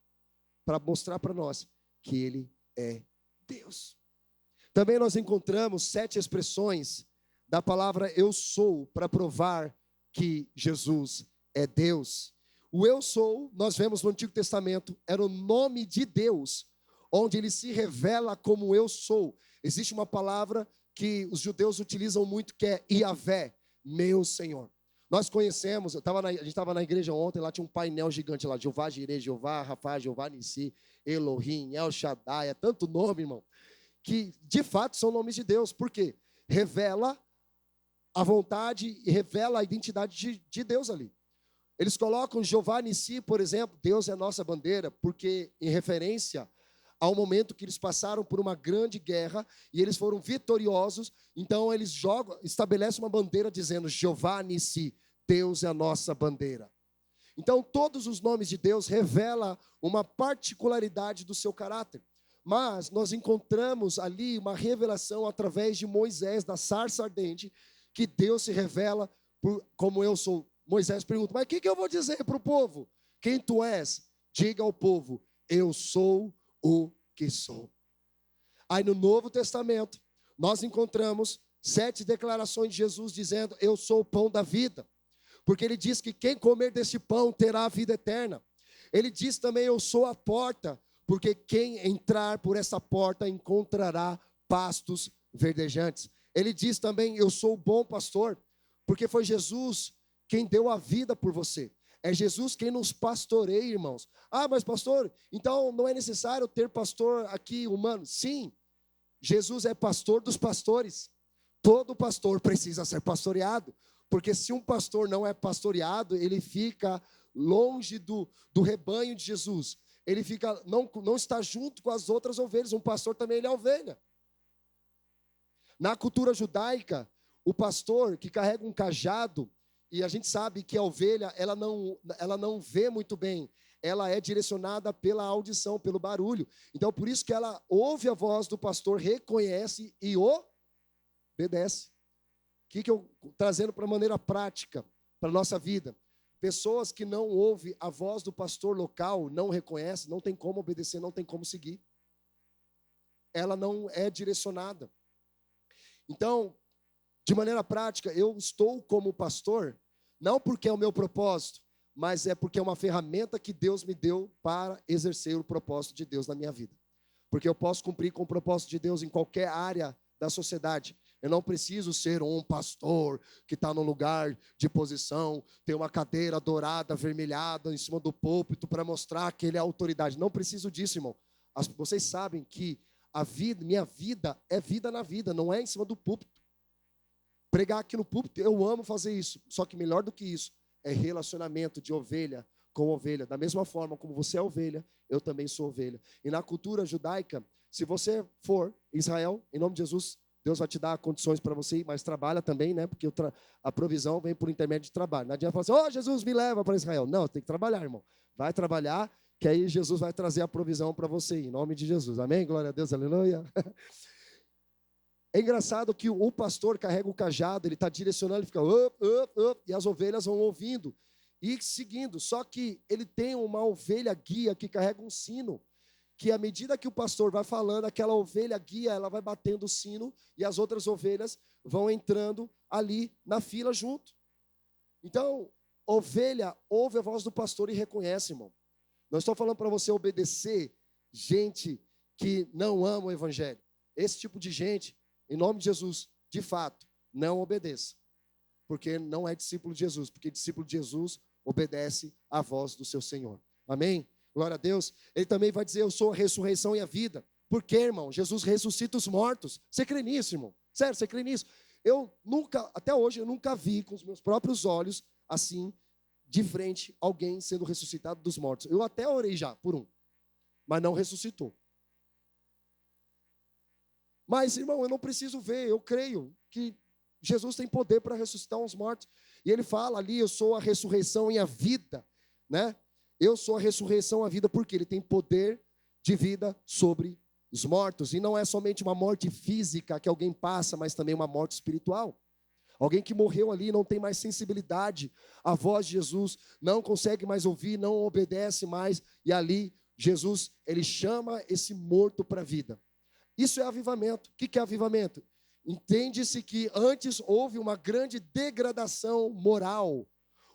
Para mostrar para nós que Ele é Deus. Também nós encontramos 7 expressões da palavra eu sou para provar que Jesus é Deus. O eu sou, nós vemos no Antigo Testamento, era o nome de Deus, onde Ele se revela como eu sou. Existe uma palavra que os judeus utilizam muito que é Iavé, meu Senhor. Nós conhecemos, a gente estava na igreja ontem, lá tinha um painel gigante lá, Jeová Jireh, Jeová Rafa, Jeová Nissi, Elohim, El Shaddai, é tanto nome, irmão, que de fato são nomes de Deus. Por quê? Revela a vontade e revela a identidade de Deus ali. Eles colocam Jeová Nissi, por exemplo, Deus é a nossa bandeira, porque em referência ao momento que eles passaram por uma grande guerra e eles foram vitoriosos, então eles estabelecem uma bandeira dizendo Jeová Nissi, Deus é a nossa bandeira. Então, todos os nomes de Deus revelam uma particularidade do seu caráter. Mas nós encontramos ali uma revelação através de Moisés, da sarça ardente, que Deus se revela como eu sou. Moisés pergunta, mas o que eu vou dizer para o povo? Quem tu és? Diga ao povo, eu sou o que sou. Aí no Novo Testamento, nós encontramos 7 declarações de Jesus dizendo, eu sou o pão da vida. Porque ele diz que quem comer deste pão terá a vida eterna. Ele diz também, eu sou a porta, porque quem entrar por essa porta encontrará pastos verdejantes. Ele diz também, eu sou o bom pastor, porque foi Jesus quem deu a vida por você. É Jesus quem nos pastoreia, irmãos. Ah, mas pastor, então não é necessário ter pastor aqui humano? Sim, Jesus é pastor dos pastores. Todo pastor precisa ser pastoreado, porque se um pastor não é pastoreado, ele fica longe do rebanho de Jesus. Ele fica, não está junto com as outras ovelhas. Um pastor também ele é ovelha. Na cultura judaica, o pastor que carrega um cajado, e a gente sabe que a ovelha, ela não vê muito bem, ela é direcionada pela audição, pelo barulho. Então, por isso que ela ouve a voz do pastor, reconhece e obedece. O que eu trazendo para a maneira prática, para a nossa vida? Pessoas que não ouvem a voz do pastor local, não reconhecem, não tem como obedecer, não tem como seguir. Ela não é direcionada. Então, de maneira prática, eu estou como pastor, não porque é o meu propósito, mas é porque é uma ferramenta que Deus me deu para exercer o propósito de Deus na minha vida. Porque eu posso cumprir com o propósito de Deus em qualquer área da sociedade. Eu não preciso ser um pastor que está no lugar de posição, tem uma cadeira dourada, avermelhada em cima do púlpito para mostrar que ele é autoridade. Não preciso disso, irmão. Vocês sabem que minha vida é vida na vida, não é em cima do púlpito. Pregar aqui no púlpito, eu amo fazer isso. Só que melhor do que isso, é relacionamento de ovelha com ovelha. Da mesma forma como você é ovelha, eu também sou ovelha. E na cultura judaica, se você for em Israel, em nome de Jesus, Deus vai te dar condições para você ir, mas trabalha também, né? Porque a provisão vem por intermédio de trabalho. Não adianta falar assim, Jesus, me leva para Israel. Não, tem que trabalhar, irmão. Vai trabalhar, que aí Jesus vai trazer a provisão para você, em nome de Jesus. Amém? Glória a Deus, aleluia. É engraçado que o pastor carrega o cajado, ele está direcionando, ele fica e as ovelhas vão ouvindo e seguindo. Só que ele tem uma ovelha guia que carrega um sino, que à medida que o pastor vai falando, aquela ovelha guia, ela vai batendo o sino e as outras ovelhas vão entrando ali na fila junto. Então, ovelha ouve a voz do pastor e reconhece, irmão. Não estou falando para você obedecer gente que não ama o evangelho. Esse tipo de gente, em nome de Jesus, de fato, não obedeça. Porque não é discípulo de Jesus. Porque discípulo de Jesus obedece à voz do seu Senhor. Amém? Glória a Deus. Ele também vai dizer, eu sou a ressurreição e a vida. Por quê, irmão? Jesus ressuscita os mortos. Você crê nisso, irmão? Sério, você crê nisso? Até hoje, eu nunca vi com os meus próprios olhos, assim, de frente, alguém sendo ressuscitado dos mortos. Eu até orei já por um, mas não ressuscitou. Mas, irmão, eu não preciso ver, eu creio que Jesus tem poder para ressuscitar os mortos. E ele fala ali, eu sou a ressurreição e a vida, né? Eu sou a ressurreição e a vida, porque ele tem poder de vida sobre os mortos. E não é somente uma morte física que alguém passa, mas também uma morte espiritual. Alguém que morreu ali não tem mais sensibilidade à voz de Jesus, não consegue mais ouvir, não obedece mais. E ali, Jesus, ele chama esse morto para a vida. Isso é avivamento. O que é avivamento? Entende-se que antes houve uma grande degradação moral,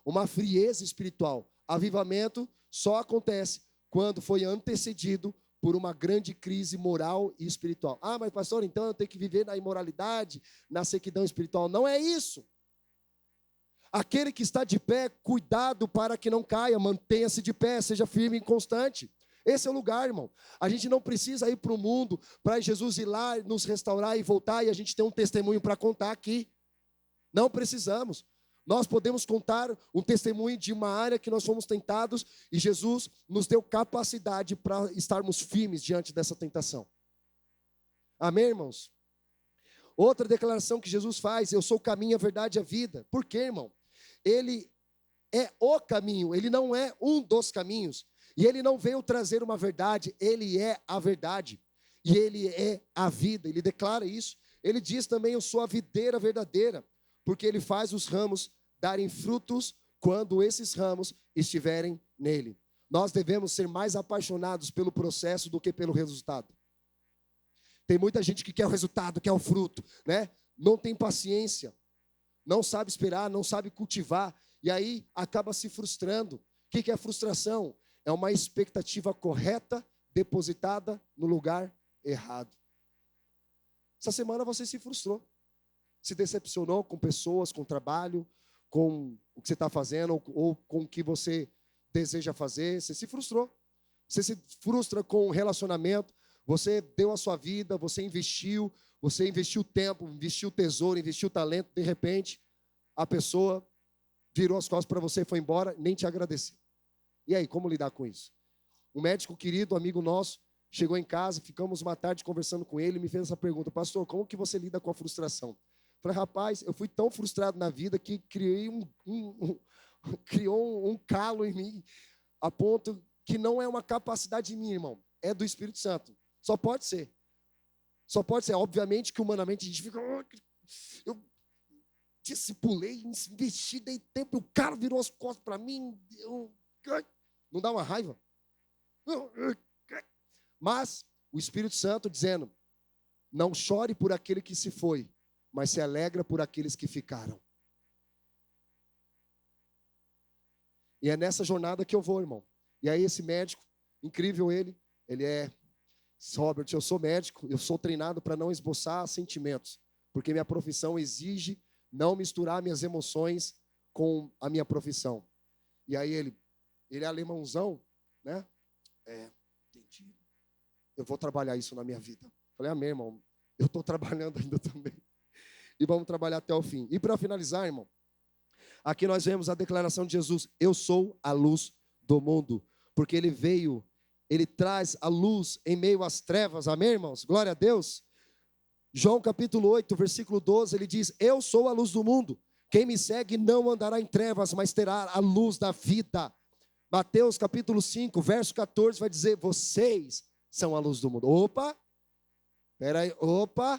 uma frieza espiritual. Avivamento só acontece quando foi antecedido por uma grande crise moral e espiritual. Ah, mas pastor, então eu tenho que viver na imoralidade, na sequidão espiritual. Não é isso. Aquele que está de pé, cuidado para que não caia, mantenha-se de pé, seja firme e constante. Esse é o lugar, irmão. A gente não precisa ir para o mundo, para Jesus ir lá, nos restaurar e voltar, e a gente tem um testemunho para contar aqui. Não precisamos. Nós podemos contar um testemunho de uma área que nós fomos tentados, e Jesus nos deu capacidade para estarmos firmes diante dessa tentação. Amém, irmãos? Outra declaração que Jesus faz, eu sou o caminho, a verdade e a vida. Por quê, irmão? ele é o caminho, ele não é um dos caminhos. E ele não veio trazer uma verdade, ele é a verdade. E ele é a vida, ele declara isso. Ele diz também, eu sou a videira verdadeira, porque ele faz os ramos darem frutos quando esses ramos estiverem nele. Nós devemos ser mais apaixonados pelo processo do que pelo resultado. Tem muita gente que quer o resultado, quer o fruto, né? Não tem paciência, não sabe esperar, não sabe cultivar, e aí acaba se frustrando. O que é frustração? É uma expectativa correta depositada no lugar errado. Essa semana você se frustrou, se decepcionou com pessoas, com trabalho, com o que você está fazendo ou com o que você deseja fazer. Você se frustrou. Você se frustra com o relacionamento. Você deu a sua vida, você investiu tempo, investiu tesouro, investiu talento. De repente, a pessoa virou as costas para você, foi embora, nem te agradeceu. E aí, como lidar com isso? Um médico querido, amigo nosso, chegou em casa, ficamos uma tarde conversando com ele e me fez essa pergunta: pastor, como que você lida com a frustração? Eu falei, rapaz, eu fui tão frustrado na vida que criou um calo em mim, a ponto que não é uma capacidade minha, irmão, é do Espírito Santo. Só pode ser. Só pode ser. Obviamente que humanamente a gente fica, eu discipulei, investi, dei tempo, o cara virou as costas para mim, não dá uma raiva? Mas o Espírito Santo dizendo, não chore por aquele que se foi, mas se alegra por aqueles que ficaram. E é nessa jornada que eu vou, irmão. E aí esse médico, incrível ele é, Robert, eu sou médico, eu sou treinado para não esboçar sentimentos, porque minha profissão exige não misturar minhas emoções com a minha profissão. E aí ele é alemãozão, né? Entendi. Eu vou trabalhar isso na minha vida. Falei, amém, irmão. Eu estou trabalhando ainda também. E vamos trabalhar até o fim. E para finalizar, irmão, aqui nós vemos a declaração de Jesus: eu sou a luz do mundo. Porque ele veio, ele traz a luz em meio às trevas. Amém, irmãos? Glória a Deus. João capítulo 8, versículo 12, ele diz, eu sou a luz do mundo. Quem me segue não andará em trevas, mas terá a luz da vida. Mateus capítulo 5, verso 14, vai dizer, vocês são a luz do mundo. Opa, peraí, opa,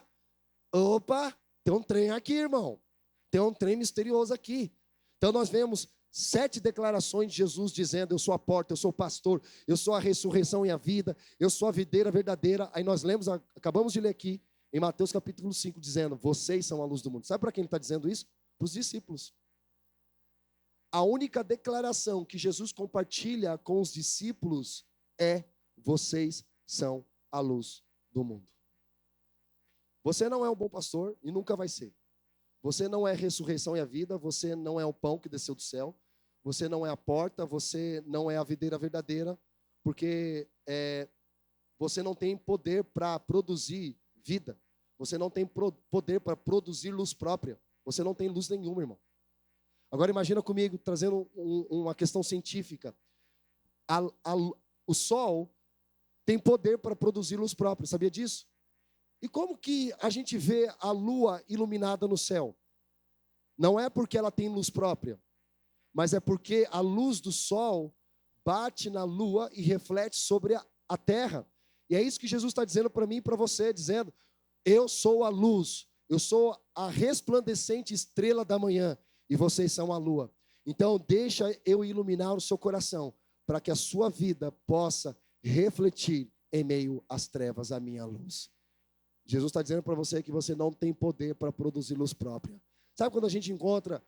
tem um trem aqui, irmão. Tem um trem misterioso aqui. Então nós vemos 7 declarações de Jesus dizendo, eu sou a porta, eu sou o pastor, eu sou a ressurreição e a vida, eu sou a videira verdadeira. Aí nós lemos, acabamos de ler aqui, em Mateus capítulo 5, dizendo, vocês são a luz do mundo. Sabe para quem ele está dizendo isso? Para os discípulos. A única declaração que Jesus compartilha com os discípulos é, vocês são a luz do mundo. Você não é um bom pastor e nunca vai ser. Você não é a ressurreição e a vida, você não é o pão que desceu do céu, você não é a porta, você não é a videira verdadeira, porque você não tem poder para produzir vida. Você não tem poder para produzir luz própria. Você não tem luz nenhuma, irmão. Agora imagina comigo, trazendo uma questão científica. O sol tem poder para produzir luz própria, sabia disso? E como que a gente vê a lua iluminada no céu? Não é porque ela tem luz própria, mas é porque a luz do sol bate na lua e reflete sobre a terra. E é isso que Jesus está dizendo para mim e para você, dizendo, eu sou a luz, eu sou a resplandecente estrela da manhã, e vocês são a lua. Então deixa eu iluminar o seu coração, para que a sua vida possa refletir em meio às trevas a minha luz. Jesus está dizendo para você que você não tem poder para produzir luz própria. Sabe quando a gente encontra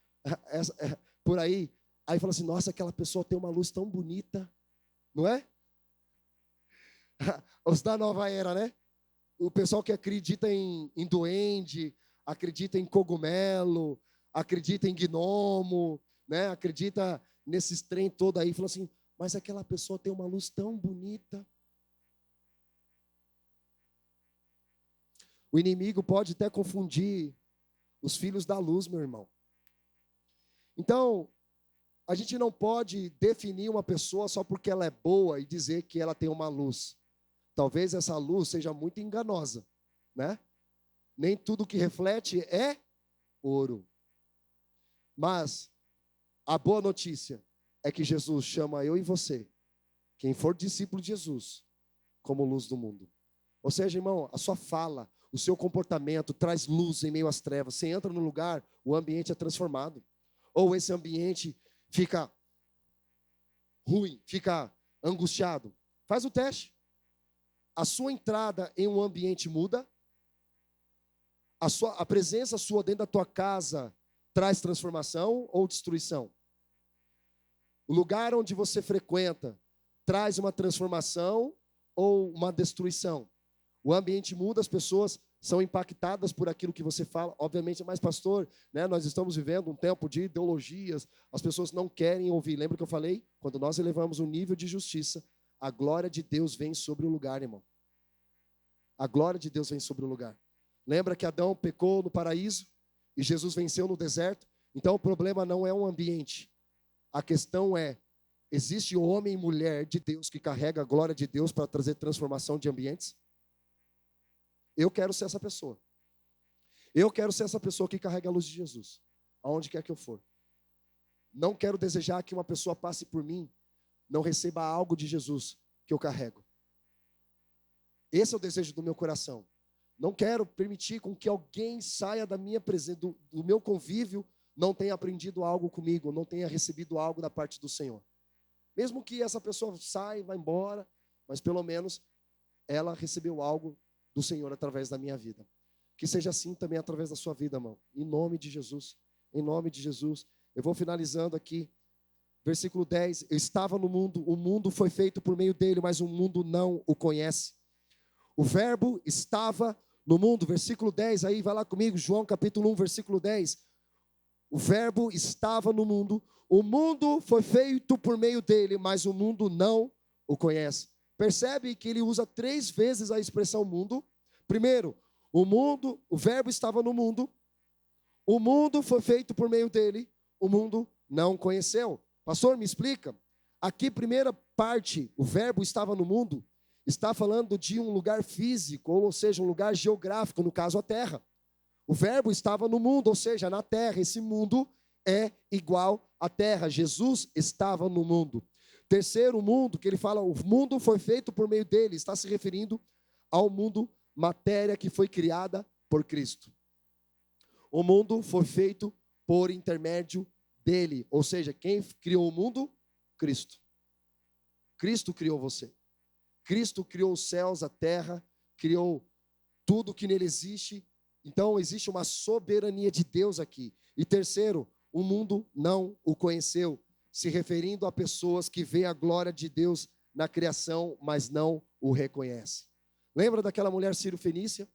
por aí fala assim, nossa, aquela pessoa tem uma luz tão bonita, não é? Os da nova era, né? O pessoal que acredita em duende, acredita em cogumelo, acredita em gnomo, né? Acredita nesses trem todo aí, fala assim, mas aquela pessoa tem uma luz tão bonita. O inimigo pode até confundir os filhos da luz, meu irmão. Então, a gente não pode definir uma pessoa só porque ela é boa e dizer que ela tem uma luz. Talvez essa luz seja muito enganosa, né? Nem tudo que reflete é ouro. Mas A boa notícia é que Jesus chama eu e você, quem for discípulo de Jesus, como luz do mundo. Ou seja, irmão, a sua fala, o seu comportamento traz luz em meio às trevas. Você entra no lugar, o ambiente é transformado. Ou esse ambiente fica ruim, fica angustiado. Faz o teste. A sua entrada em um ambiente muda. A presença sua dentro da tua casa traz transformação ou destruição? O lugar onde você frequenta traz uma transformação ou uma destruição? O ambiente muda, as pessoas são impactadas por aquilo que você fala. Obviamente, mas pastor, né, nós estamos vivendo um tempo de ideologias, as pessoas não querem ouvir. Lembra que eu falei? Quando nós elevamos o nível de justiça, a glória de Deus vem sobre o lugar, irmão. A glória de Deus vem sobre o lugar. Lembra que Adão pecou no paraíso e Jesus venceu no deserto? Então o problema não é um ambiente. A questão é, existe homem e mulher de Deus que carrega a glória de Deus para trazer transformação de ambientes? Eu quero ser essa pessoa. Eu quero ser essa pessoa que carrega a luz de Jesus, aonde quer que eu for. Não quero desejar que uma pessoa passe por mim, não receba algo de Jesus que eu carrego. Esse é o desejo do meu coração. Não quero permitir com que alguém saia da minha presença, do meu convívio, não tenha aprendido algo comigo, não tenha recebido algo da parte do Senhor. Mesmo que essa pessoa saia e vá embora, mas pelo menos ela recebeu algo do Senhor através da minha vida. Que seja assim também através da sua vida, irmão. Em nome de Jesus. Em nome de Jesus. Eu vou finalizando aqui. Versículo 10. Eu estava no mundo, o mundo foi feito por meio dele, mas o mundo não o conhece. O verbo estava no mundo. Versículo 10, aí vai lá comigo, João capítulo 1, versículo 10. O verbo estava no mundo. O mundo foi feito por meio dele, mas o mundo não o conhece. Percebe que ele usa 3 vezes a expressão mundo. Primeiro, o mundo, o verbo estava no mundo. O mundo foi feito por meio dele. O mundo não conheceu. Pastor, me explica. Aqui, primeira parte, o verbo estava no mundo, está falando de um lugar físico, ou seja, um lugar geográfico, no caso a terra. O verbo estava no mundo, ou seja, na terra. Esse mundo é igual à terra. Jesus estava no mundo. Terceiro mundo, que ele fala, o mundo foi feito por meio dele, está se referindo ao mundo matéria que foi criada por Cristo. O mundo foi feito por intermédio dele, ou seja, quem criou o mundo? Cristo. Cristo criou você. Cristo criou os céus, a terra, criou tudo que nele existe. Então existe uma soberania de Deus aqui. E terceiro, o mundo não o conheceu, se referindo a pessoas que veem a glória de Deus na criação, mas não o reconhecem. Lembra daquela mulher Sírio-Fenícia?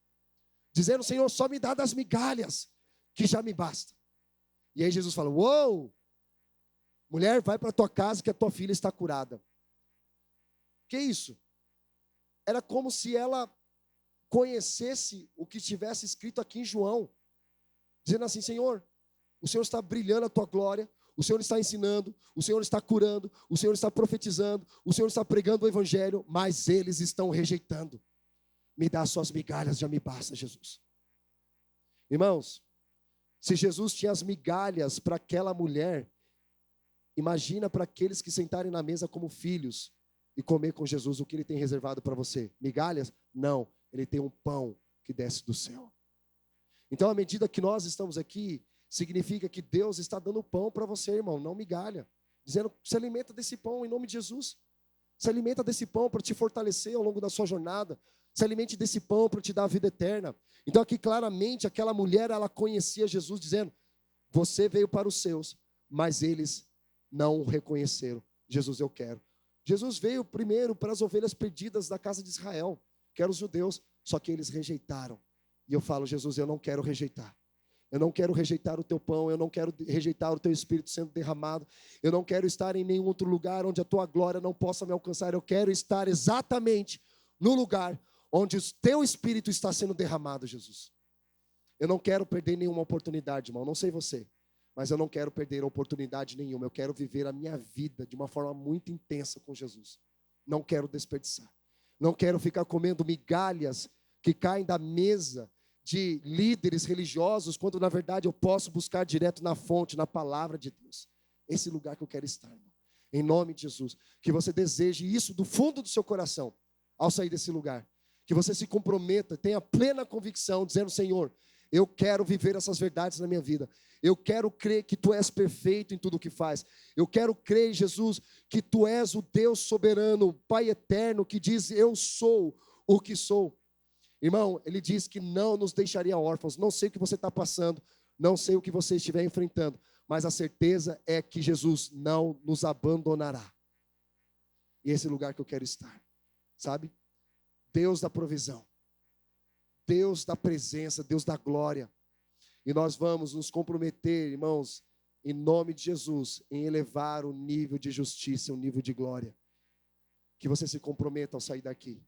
Dizendo, Senhor, só me dá das migalhas, que já me basta. E aí Jesus fala, uou, mulher, vai para a tua casa que a tua filha está curada. Que isso? Era como se ela conhecesse o que estivesse escrito aqui em João. Dizendo assim, Senhor, o Senhor está brilhando a tua glória, o Senhor está ensinando, o Senhor está curando, o Senhor está profetizando, o Senhor está pregando o evangelho, mas eles estão rejeitando. Me dá suas migalhas, já me basta, Jesus. Irmãos, se Jesus tinha as migalhas para aquela mulher, imagina para aqueles que sentarem na mesa como filhos e comer com Jesus, o que ele tem reservado para você? Migalhas? Não, ele tem um pão que desce do céu. Então, à medida que nós estamos aqui, significa que Deus está dando pão para você, irmão, não migalha. Dizendo, se alimenta desse pão em nome de Jesus. Se alimenta desse pão para te fortalecer ao longo da sua jornada. Se alimente desse pão para te dar a vida eterna. Então aqui claramente aquela mulher, ela conhecia Jesus dizendo, você veio para os seus, mas eles não o reconheceram. Jesus, eu quero. Jesus veio primeiro para as ovelhas perdidas da casa de Israel, que eram os judeus, só que eles rejeitaram. E eu falo, Jesus, eu não quero rejeitar. Eu não quero rejeitar o teu pão, eu não quero rejeitar o teu espírito sendo derramado. Eu não quero estar em nenhum outro lugar onde a tua glória não possa me alcançar. Eu quero estar exatamente no lugar onde o teu espírito está sendo derramado, Jesus. Eu não quero perder nenhuma oportunidade, irmão. Não sei você, mas eu não quero perder oportunidade nenhuma. Eu quero viver a minha vida de uma forma muito intensa com Jesus. Não quero desperdiçar. Não quero ficar comendo migalhas que caem da mesa de líderes religiosos, quando na verdade eu posso buscar direto na fonte, na palavra de Deus. Esse lugar que eu quero estar, irmão. Em nome de Jesus. Que você deseje isso do fundo do seu coração, ao sair desse lugar. Que você se comprometa, tenha plena convicção, dizendo: Senhor, eu quero viver essas verdades na minha vida. Eu quero crer que Tu és perfeito em tudo o que faz. Eu quero crer, Jesus, que Tu és o Deus soberano, Pai eterno, que diz: eu sou o que sou. Irmão, Ele diz que não nos deixaria órfãos. Não sei o que você está passando, não sei o que você estiver enfrentando, mas a certeza é que Jesus não nos abandonará. E esse lugar que eu quero estar, sabe? Deus da provisão, Deus da presença, Deus da glória. E nós vamos nos comprometer, irmãos, em nome de Jesus, em elevar o nível de justiça, o nível de glória. Que você se comprometa ao sair daqui.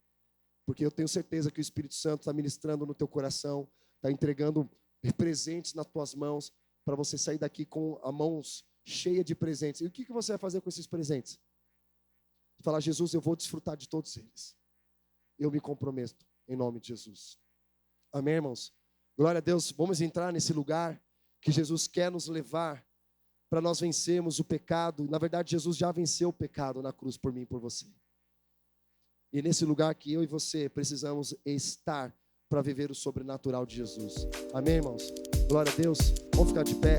Porque eu tenho certeza que o Espírito Santo está ministrando no teu coração, está entregando presentes nas tuas mãos, para você sair daqui com as mãos cheias de presentes. E o que você vai fazer com esses presentes? Falar: Jesus, eu vou desfrutar de todos eles. Eu me comprometo, em nome de Jesus. Amém, irmãos? Glória a Deus. Vamos entrar nesse lugar que Jesus quer nos levar para nós vencermos o pecado. Na verdade, Jesus já venceu o pecado na cruz por mim e por você. E nesse lugar que eu e você precisamos estar para viver o sobrenatural de Jesus. Amém, irmãos? Glória a Deus. Vamos ficar de pé.